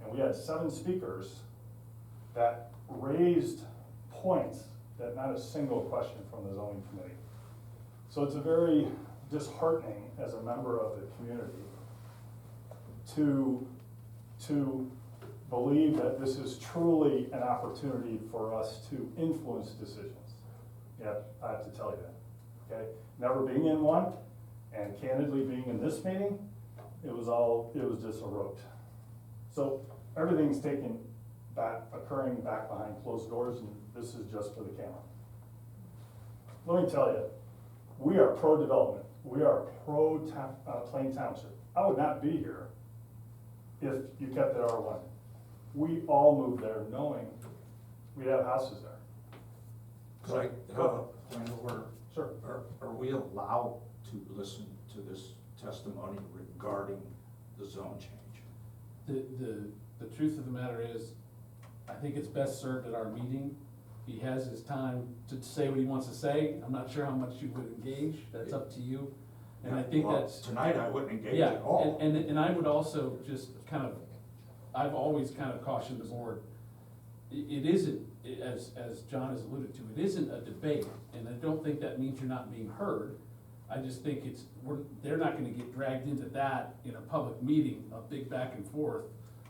and we had 7 speakers that raised points that not a single question from the zoning committee. So it's a very disheartening as a member of the community to believe that this is truly an opportunity for us to influence decisions. Yeah, I have to tell you that, okay? Never being in one, and candidly being in this meeting, it was just a rote. So everything's occurring back behind closed doors, and this is just for the camera. Let me tell you, we are pro-development. We are pro-Plain Township. I would not be here if you kept it R1. We all moved there knowing we'd have houses there. Point of order. Sure. Are we allowed to listen to this testimony regarding the zone change? The truth of the matter is, I think it's best served at our meeting. He has his time to say what he wants to say. I'm not sure how much you would engage, that's up to you. And I think Well, that's. Tonight I wouldn't engage Yeah, at all. and I would also just kind of, I've always kind of cautioned the board, it isn't, as John has alluded to, it isn't a debate, and I don't think that means you're not being heard. I just think they're not gonna get dragged into that in a public meeting, a big back and forth.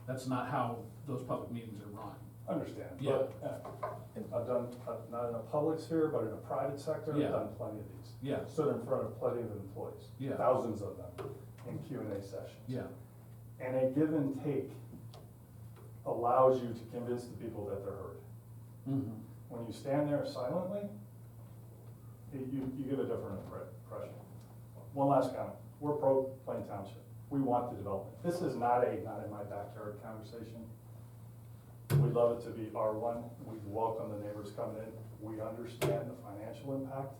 That's not how those public meetings are run. Understand, Yeah. but I've done, not in a public sphere, but in a private sector, I've Yeah. done plenty of these. Yeah. Stood in front of plenty of employees, Yeah. thousands of them, in Q&A sessions. Yeah, And a give and take allows you to convince the people that they're heard. mhm, When you stand there silently, you give a different impression. One last comment, we're pro Plain Township, we want the development. This is not in my backyard conversation. We'd love it to be R1, we welcome the neighbors coming in, we understand the financial impact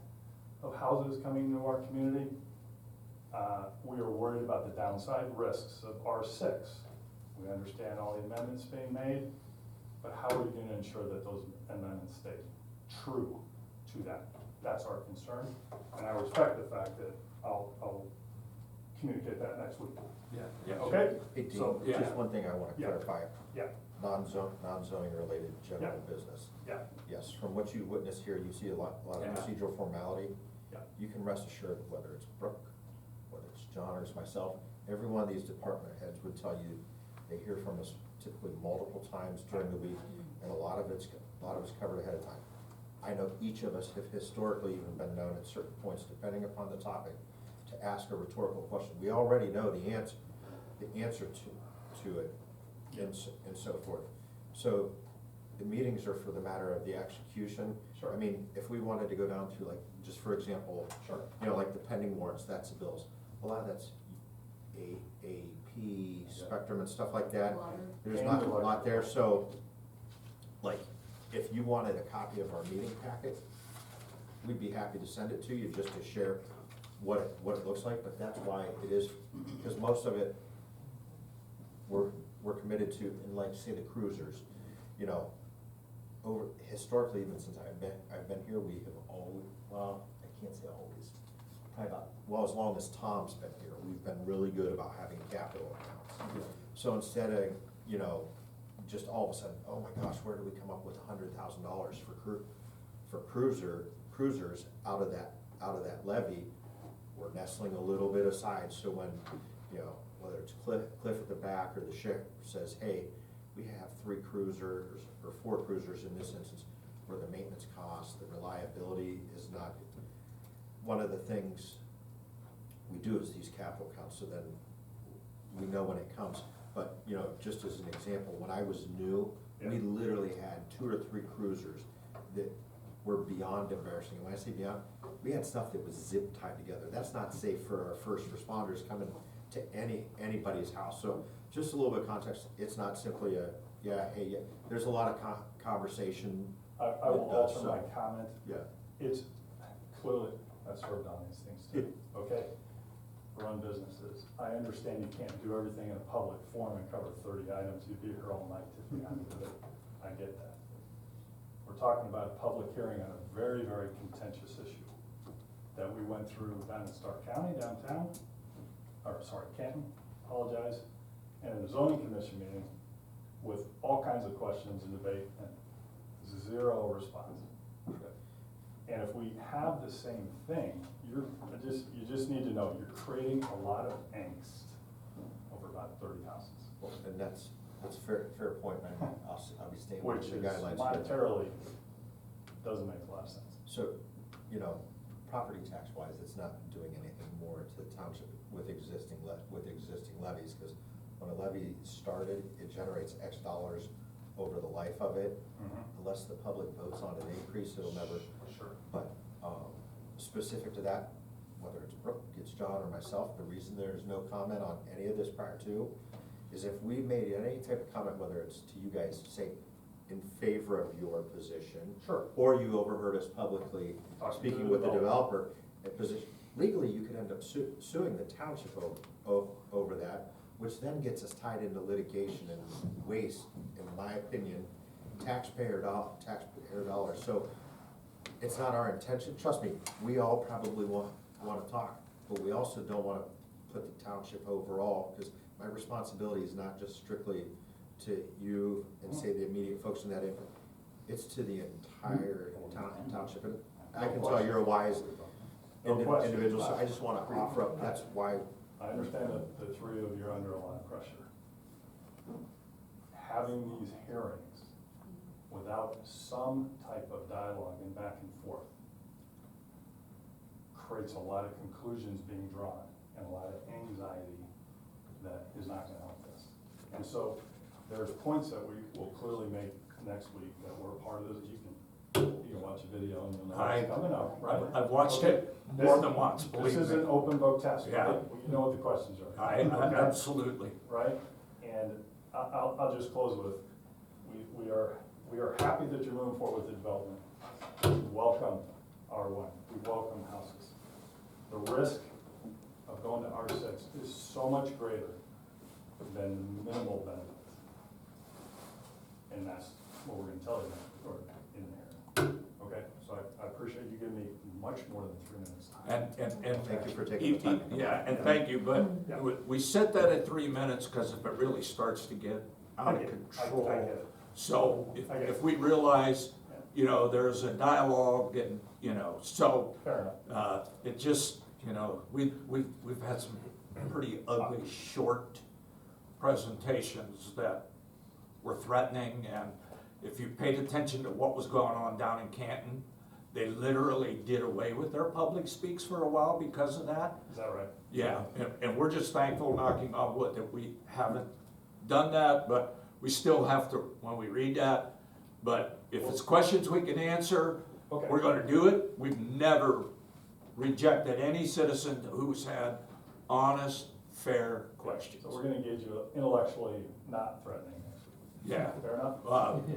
of houses coming into our community. We are worried about the downside risks of R6. We understand all the amendments being made, but how are we gonna ensure that those amendments stay true to that? That's our concern, and I respect the fact that I'll communicate that next week. yeah. Okay? Hey, Dean, So, yeah. just one thing I wanna Yeah. clarify, Yeah, non-zoning related general Yeah. business. yeah, Yes, from what you witnessed here, you see a lot of Yeah. procedural formality. yeah. You can rest assured, whether it's Brooke, whether it's John or it's myself, every one of these department heads would tell you, they hear from us typically multiple times during the week, and a lot of it's covered ahead of time. I know each of us have historically even been known at certain points, depending upon the topic, to ask a rhetorical question. We already know the answer to it, and so forth. So the meetings are for the matter of the execution. Sure. I mean, if we wanted to go down through, like, just for example, Sure. you know, like the pending warrants, that's the bills. A lot of that's AP, Spectrum and stuff like that. Water. There's not a lot there, so, like, if you wanted a copy of our meeting packet, we'd be happy to send it to you just to share what it looks like, but that's why it is, because most of it, we're committed to, and like, say, the cruisers, you know, historically, even since I've been here, we have always, well, I can't say always, probably about, well, as long as Tom's been here, we've been really good about having capital accounts. So instead of, you know, just all of a sudden, oh my gosh, where do we come up with $100,000 for cruisers out of that levy? We're nestling a little bit aside, so when, you know, whether it's Cliff at the back or the sheriff says, hey, we have 3 cruisers or 4 cruisers in this instance, where the maintenance cost, the reliability is not, one of the things we do is these capital accounts, so then we know when it comes. But, you know, just as an example, when I was new, we literally had 2 or 3 cruisers that were beyond embarrassing. And when I say beyond, we had stuff that was zip tied together. That's not safe for our first responders coming to anybody's house. So just a little bit of context, it's not simply a, hey, there's a lot of conversation. I will alter my comment. Yeah. It's clearly, I've served on these things too, okay? Run businesses. I understand you can't do everything in a public forum and cover 30 items. You'd be here all night if you had to do it. I get that. We're talking about a public hearing on a very, very contentious issue that we went through down in Stark County, downtown, or sorry, Canton, apologize, and in a zoning commission meeting with all kinds of questions and debate and 0 response. And if we have the same thing, you just need to know, you're creating a lot of angst over about 30 houses. Well, and that's a fair point, and I'll be staying Which with is the guidelines. monetarily, doesn't make a lot of sense. So, you know, property tax wise, it's not doing anything more to the township with existing levies, because when a levy started, it generates X dollars over the life of it. Unless the public votes on an increase, it'll never. Sure. But, specific to that, whether it's Brooke, it's John, or myself, the reason there's no comment on any of this prior to is if we made any type of comment, whether it's to you guys, say, in favor of your position. Sure. Or you overheard us publicly Talking to speaking the with the developer, legally, you could end up suing the township over that, which then gets us tied into litigation and waste, in my opinion, taxpayer dollars. So it's not our intention, trust me, we all probably wanna talk, but we also don't wanna put the township overall, because my responsibility is not just strictly to you and say the immediate folks in that area, it's to the entire township. And I can tell you're a wise No question. individual, so I just wanna offer up, that's why. I understand that the three of you are under a lot of pressure. Having these hearings without some type of dialogue and back and forth creates a lot of conclusions being drawn and a lot of anxiety that is not gonna help this. And so there's points that we will clearly make next week that were part of this. You can watch a video and you'll know what's coming up, right? I've watched it more than once, believe me. This is an open book test, Yeah. right? You know what the questions are. Okay? Absolutely. Right? And I'll just close with, we are happy that you're moving forward with the development. We welcome R1, we welcome houses. The risk of going to R6 is so much greater than minimal benefits. And that's what we're gonna tell you or in there. Okay, so I appreciate you giving me much more than 3 minutes time. And Thank you for taking the time. Yeah, and thank you, but Yeah. we set that at 3 minutes, because if it really starts to get out of I get it. control. I get it. So I get it. if we realize, you know, there's a dialogue and, you know, so, Fair enough. it just, you know, we've had some pretty ugly, short presentations that were threatening, and if you paid attention to what was going on down in Canton, they literally did away with their public speaks for a while because of that. Is that right? Yeah, and we're just thankful, knocking on wood, that we haven't done that, but we still have to, when we read that. But if it's questions we can answer, Okay. we're gonna do it. We've never rejected any citizen who's had honest, fair questions. So we're gonna engage you intellectually, not threatening next week. Yeah. Fair enough?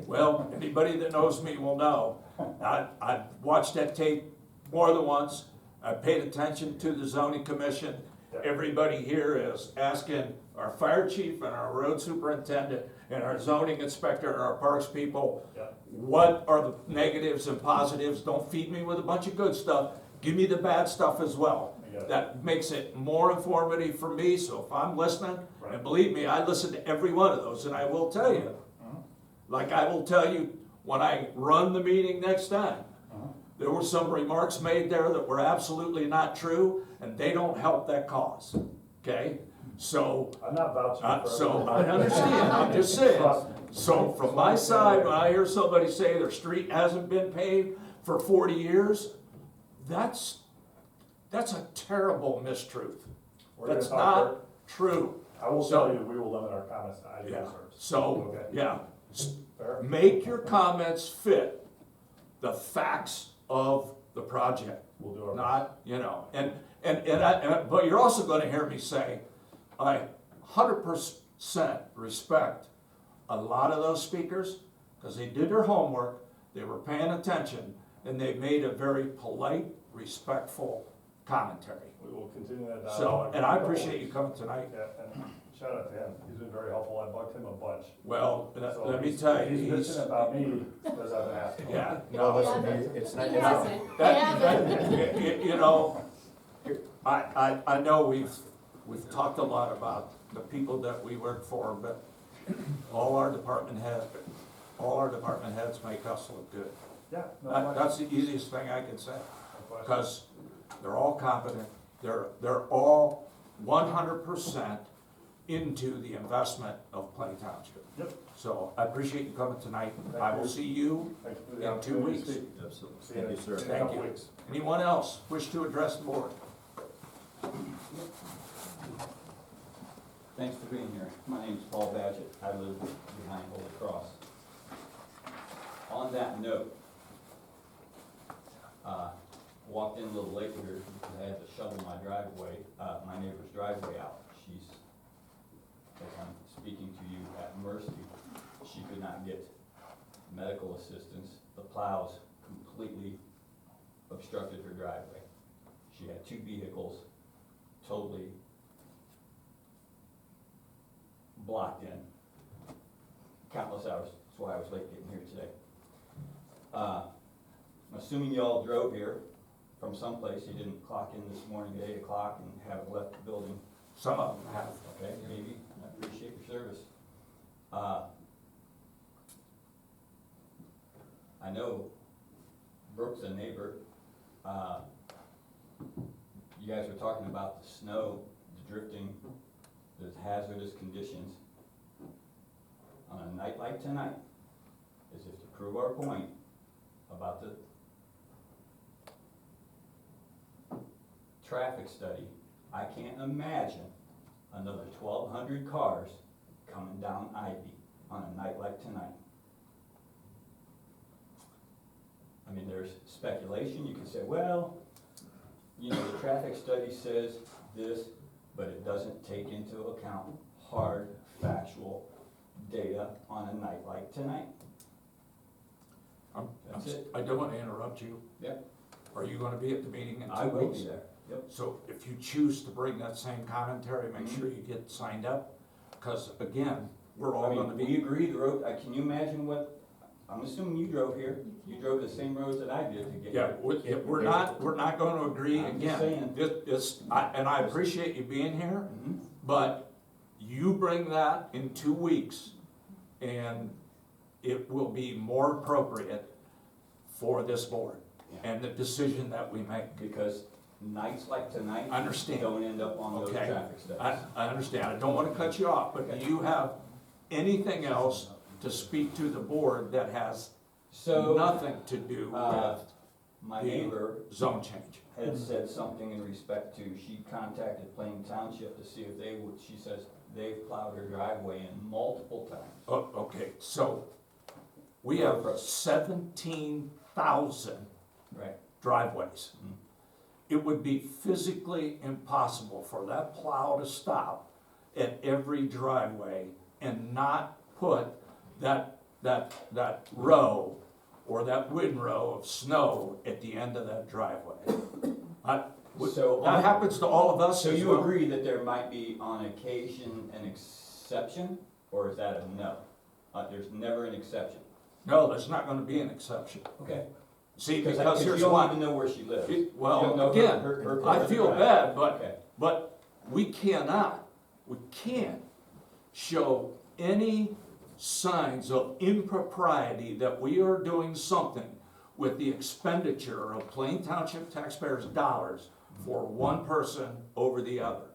Well, anybody that knows me will know, I've watched that tape more than once. I paid attention to the zoning commission. Yeah. Everybody here is asking our fire chief and our road superintendent and our zoning inspector and our parks people, Yeah. what are the negatives and positives? Don't feed me with a bunch of good stuff. Give me the bad stuff as well. I get it. That makes it more informative for me, so if I'm listening, Right. and believe me, I listen to every one of those, and I will tell you, like I will tell you when I run the meeting next time, there were some remarks made there that were absolutely not true, and they don't help that cause, okay? So, I'm not vouching for so everything. I understand, I'm just saying. Trust me. So from my side, when I hear somebody say their street hasn't been paved for 40 years, that's a terrible mistruth. We're gonna That's talk not true. I will So- tell you, we will limit our comments to ID Yeah, reserves. so, Okay. yeah, Fair? make your comments fit the facts of the project. We'll do our best. Not, you know, but you're also gonna hear me say, I 100% respect a lot of those speakers, because they did their homework, they were paying attention, and they made a very polite, respectful commentary. We will continue that So, dialogue. and I appreciate you coming tonight. Yeah, and shout out to him, he's been very helpful, I bugged him a bunch. Well, So let me he's- tell you, He's bitching about me, because I've been asking. yeah, Well, no, listen, it's not, He it's not, hasn't. that, you know, I know we've talked a lot about the people that we work for, but all our department heads make us look good. Yeah, no question. That's the easiest thing I can say, No question. because they're all competent, they're all 100% into the investment of Plain Township. Yep. So I appreciate you coming tonight. Thank I will you. see you Thank you for the in 2 opportunity to weeks. speak. absolutely, See thank you, sir. in a Thank couple you. weeks. Anyone else wish to address the board? Thanks for being here. My name's Paul Badgett. I live behind Holy Cross. On that note, walked in a little late here because I had to shovel my driveway, my neighbor's driveway out. She's, as I'm speaking to you at Mercy, she could not get medical assistance, the plows completely obstructed her driveway. She had 2 vehicles totally blocked in, countless hours. That's why I was late getting here today. I'm assuming you all drove here from someplace. You didn't clock in this morning at 8 o'clock and haven't left the building. Some of them have. Okay, maybe. I appreciate your service. I know Brooke's a neighbor. You guys were talking about the snow, the drifting, the hazardous conditions. On a night like tonight, as if to prove our point about the traffic study, I can't imagine another 1,200 cars coming down Ivy on a night like tonight. I mean, there's speculation. You can say, well, you know, the traffic study says this, but it doesn't take into account hard, factual data on a night like tonight. That's it. I don't want to interrupt you. Yep. Are you gonna be at the meeting in 2 weeks? I will be there. Yep. So if you choose to bring that same commentary, make sure you get signed up, because again, we're all I gonna mean, we be. agree the road, can you imagine what, I'm assuming you drove here, you drove the same roads that I did to get Yeah, here. we're not gonna agree I'm just again. saying. And I appreciate you being here, Mhm. but you bring that in 2 weeks, and it will be more appropriate for this board and the decision that we make. Because nights like tonight. I understand. Don't end up on those Okay. traffic studies. I understand, I don't wanna cut you off, but do you have anything else to speak to the board that has So, nothing to do with my the neighbor zone change? had said something in respect to, she contacted Plain Township to see if they would, she says they've plowed her driveway in multiple times. Oh, okay, so we have 17,000 Right. driveways. Mhm. It would be physically impossible for that plow to stop at every driveway and not put that row or that windrow of snow at the end of that driveway. So That happens to all of us So as you well. agree that there might be on occasion an exception, or is that a no? There's never an exception. No, there's not gonna be an exception. Okay. See, Because because you here's don't why. even know where she lives. You don't Well, know again, her I feel driveway. bad, Okay. but we can't show any signs of impropriety that we are doing something with the expenditure of Plain Township taxpayers' dollars for one person over the other.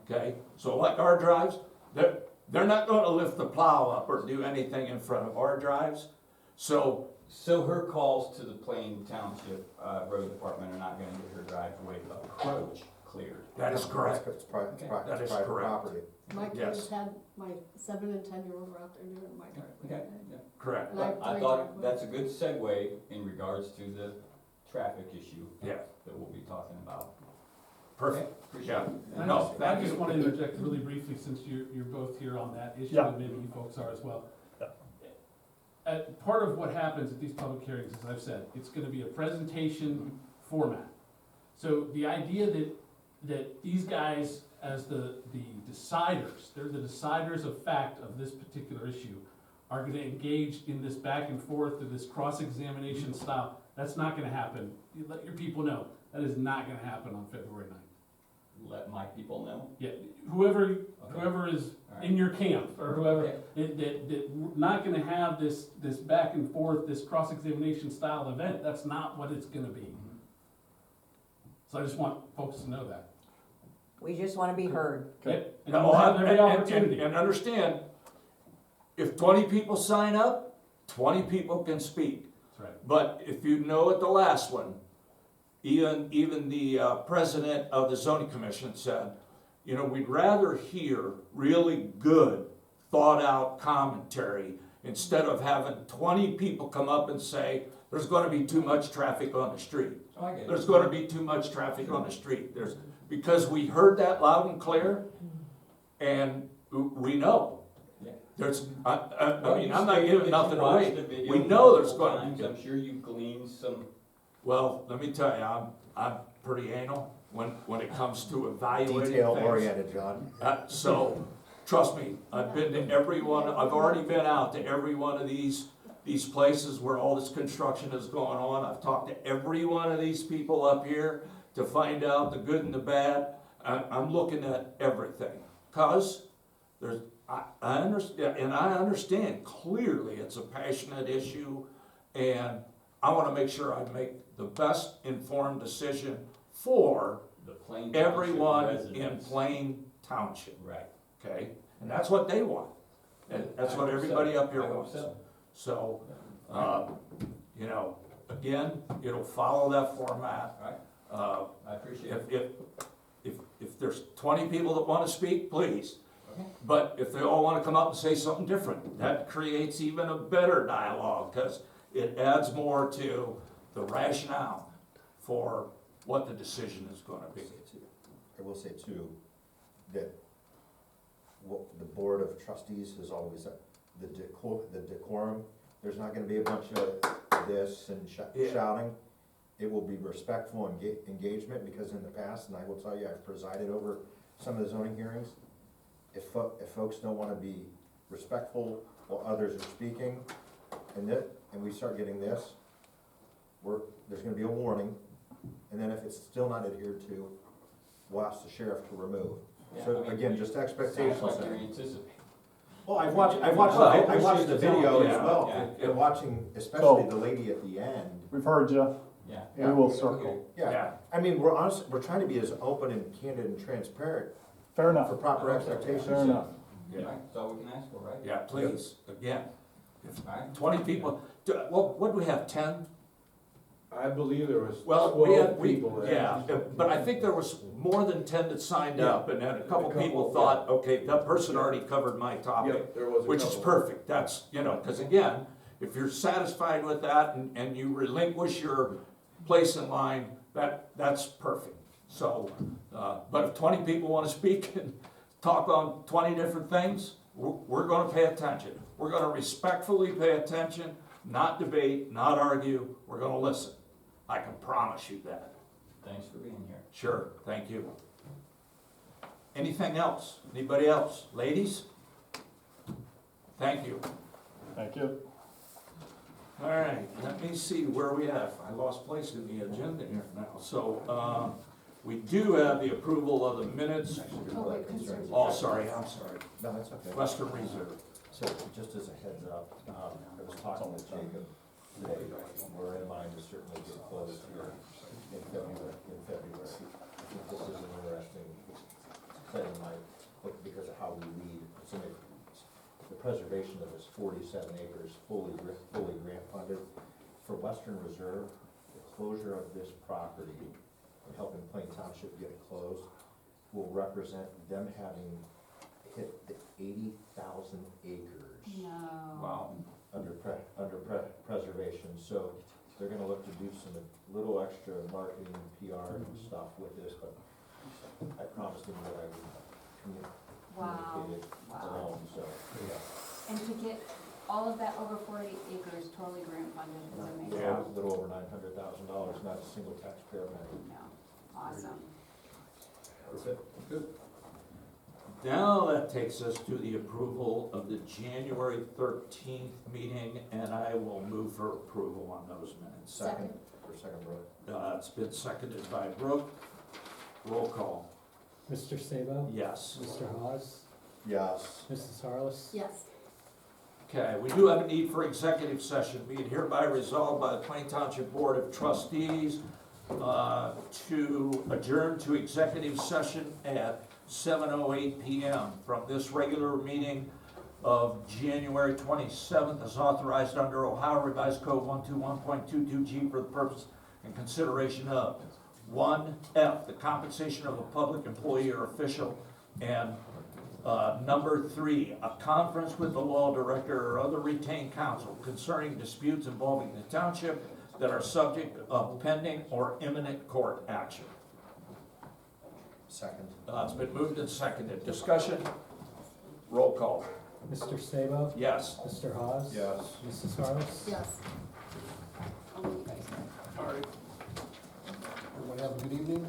Okay, so like our drives, they're not gonna lift the plow up or do anything in front of our drives. So So her calls to the Plain Township Road Department are not gonna get her driveway approach cleared. that is correct. It's private, Okay. it's private, That it's is private correct. property. My Yes. kids had, my 7 and 10-year-old were out there doing my driveway. Okay. Yeah. Correct. And I have But I 3 thought driveways. that's a good segue in regards to the traffic issue Yeah, that we'll be talking about. perfect. Appreciate Yeah. it. I No, just, I thank just you. want to interject really briefly, since you're both here on that issue, Yeah. and maybe you folks are as well. Yeah. Part of what happens at these public hearings, as I've said, it's gonna be a presentation format. So the idea that these guys, as the deciders, they're the deciders of fact of this particular issue, are gonna engage in this back and forth, or this cross-examination style, that's not gonna happen. You let your people know, that is not gonna happen on February 9th. Let my people know. Yeah, whoever is All right. in your camp, or whoever, Okay. that we're not gonna have this back and forth, this cross-examination style event, that's not what it's gonna be. So I just want folks to know that. We just want to be heard. Okay? And No, we'll have every opportunity. And understand, if 20 people sign up, 20 people can speak. That's right. But if you know at the last one, even the president of the zoning commission said, you know, we'd rather hear really good, thought-out commentary instead of having 20 people come up and say, there's gonna be too much traffic on the street. Oh, I get it. There's gonna be too much traffic on the street. Because we heard that loud and clear, and we know. Yeah. There's, I mean, I'm not giving nothing Watch away. the video We know there's multiple gonna be. times. I'm sure you gleaned some. Well, let me tell you, I'm pretty anal when it comes to evaluating things. Detail oriented, John. So, trust me, I've been to every one, I've already been out to every one of these places where all this construction is going on. I've talked to every one of these people up here to find out the good and the bad. I'm looking at everything, cause I understand, and I understand clearly it's a passionate issue, and I wanna make sure I make the best informed decision for The Plain Township everyone in residents. Plain Township, Right. okay? And that's what they want, and that's what everybody up here I hope wants. so. So, you know, again, it'll follow that format. Right. I appreciate it. If there's 20 people that wanna speak, please. Okay. But if they all wanna come up and say something different, that creates even a better dialogue, cause it adds more to the rationale for what the decision is gonna be. I will say too, that what the Board of Trustees is always, the decorum, there's not gonna be a bunch of this and Yeah. shouting. It will be respectful engagement, because in the past, and I will tell you, I've presided over some of the zoning hearings. If folks don't wanna be respectful while others are speaking, and we start getting this, there's gonna be a warning, and then if it's still not adhered to, we'll ask the sheriff to remove. Yeah, So I mean, again, just expectations. Sounds like you're anticipating. Well, I've watched Well, the appreciate the video as yeah, well, yeah. and watching especially the lady at the end. We've heard you, Yeah. we will circle. Yeah, I mean, we're trying to be as open and candid and transparent Fair enough, for proper expectations. fair enough. Yeah. Right, that's all we can ask for, right? Yeah, please, again, if Right. 20 people, what do we have, 10? I believe there was Well, we had, 12 people that. yeah, but I think there was more than 10 that signed up, and then a couple people thought, okay, that person already covered my topic, Yep, there was a which is couple. perfect, that's, you know, because again, if you're satisfied with that and you relinquish your place in line, that's perfect. So, but if 20 people want to speak and talk on 20 different things, we're gonna pay attention. We're gonna respectfully pay attention, not debate, not argue, we're gonna listen. I can promise you that. Thanks for being here. Sure, thank you. Anything else? Anybody else? Ladies? Thank you. Thank you. All right, let me see where we at. I lost place in the agenda here now. So, we do have the approval of the minutes. Oh, wait, concerns. Oh, sorry, I'm sorry. No, that's okay. Western Reserve. So just as a heads up, I was talking with Jacob today, we're in line to certainly get closed here in February. I think this is an interesting setting, because of how we lead. The preservation of this 47 acres fully grant funded. For Western Reserve, the closure of this property, and helping Plain Township get it closed, will represent them having hit the 80,000 acres No. Wow. under preservation. So they're gonna look to do some little extra marketing, PR and stuff with this, but I promised them that I would Wow, communicate it wow. along, so, yeah. And to get all of that over 40 acres totally grant funded is amazing. Yeah, a little over $900,000, not a single taxpayer penny. No, awesome. Good. Now that takes us to the approval of the January 13th meeting, and I will move for approval on those minutes. Second, Brooke. It's been seconded by Brooke. Roll call. Mr. Sabo? Yes. Mr. Hawes? Yes. Mrs. Harless? Yes. Okay, we do have a need for executive session. Be it hereby resolved by the Plain Township Board of Trustees to adjourn to executive session at 7:08 PM from this regular meeting of January 27th as authorized under Ohio Revised Code 121.22G for the purpose and consideration of 1F, the compensation of a public employee or official, and number 3, a conference with the law director or other retained counsel concerning disputes involving the township that are subject of pending or imminent court action. Second. It's been moved and seconded. Discussion? Roll call. Mr. Sabo? Yes. Mr. Hawes? Yes. Mrs. Harless? Yes. I'll leave you guys. Everybody have a good evening.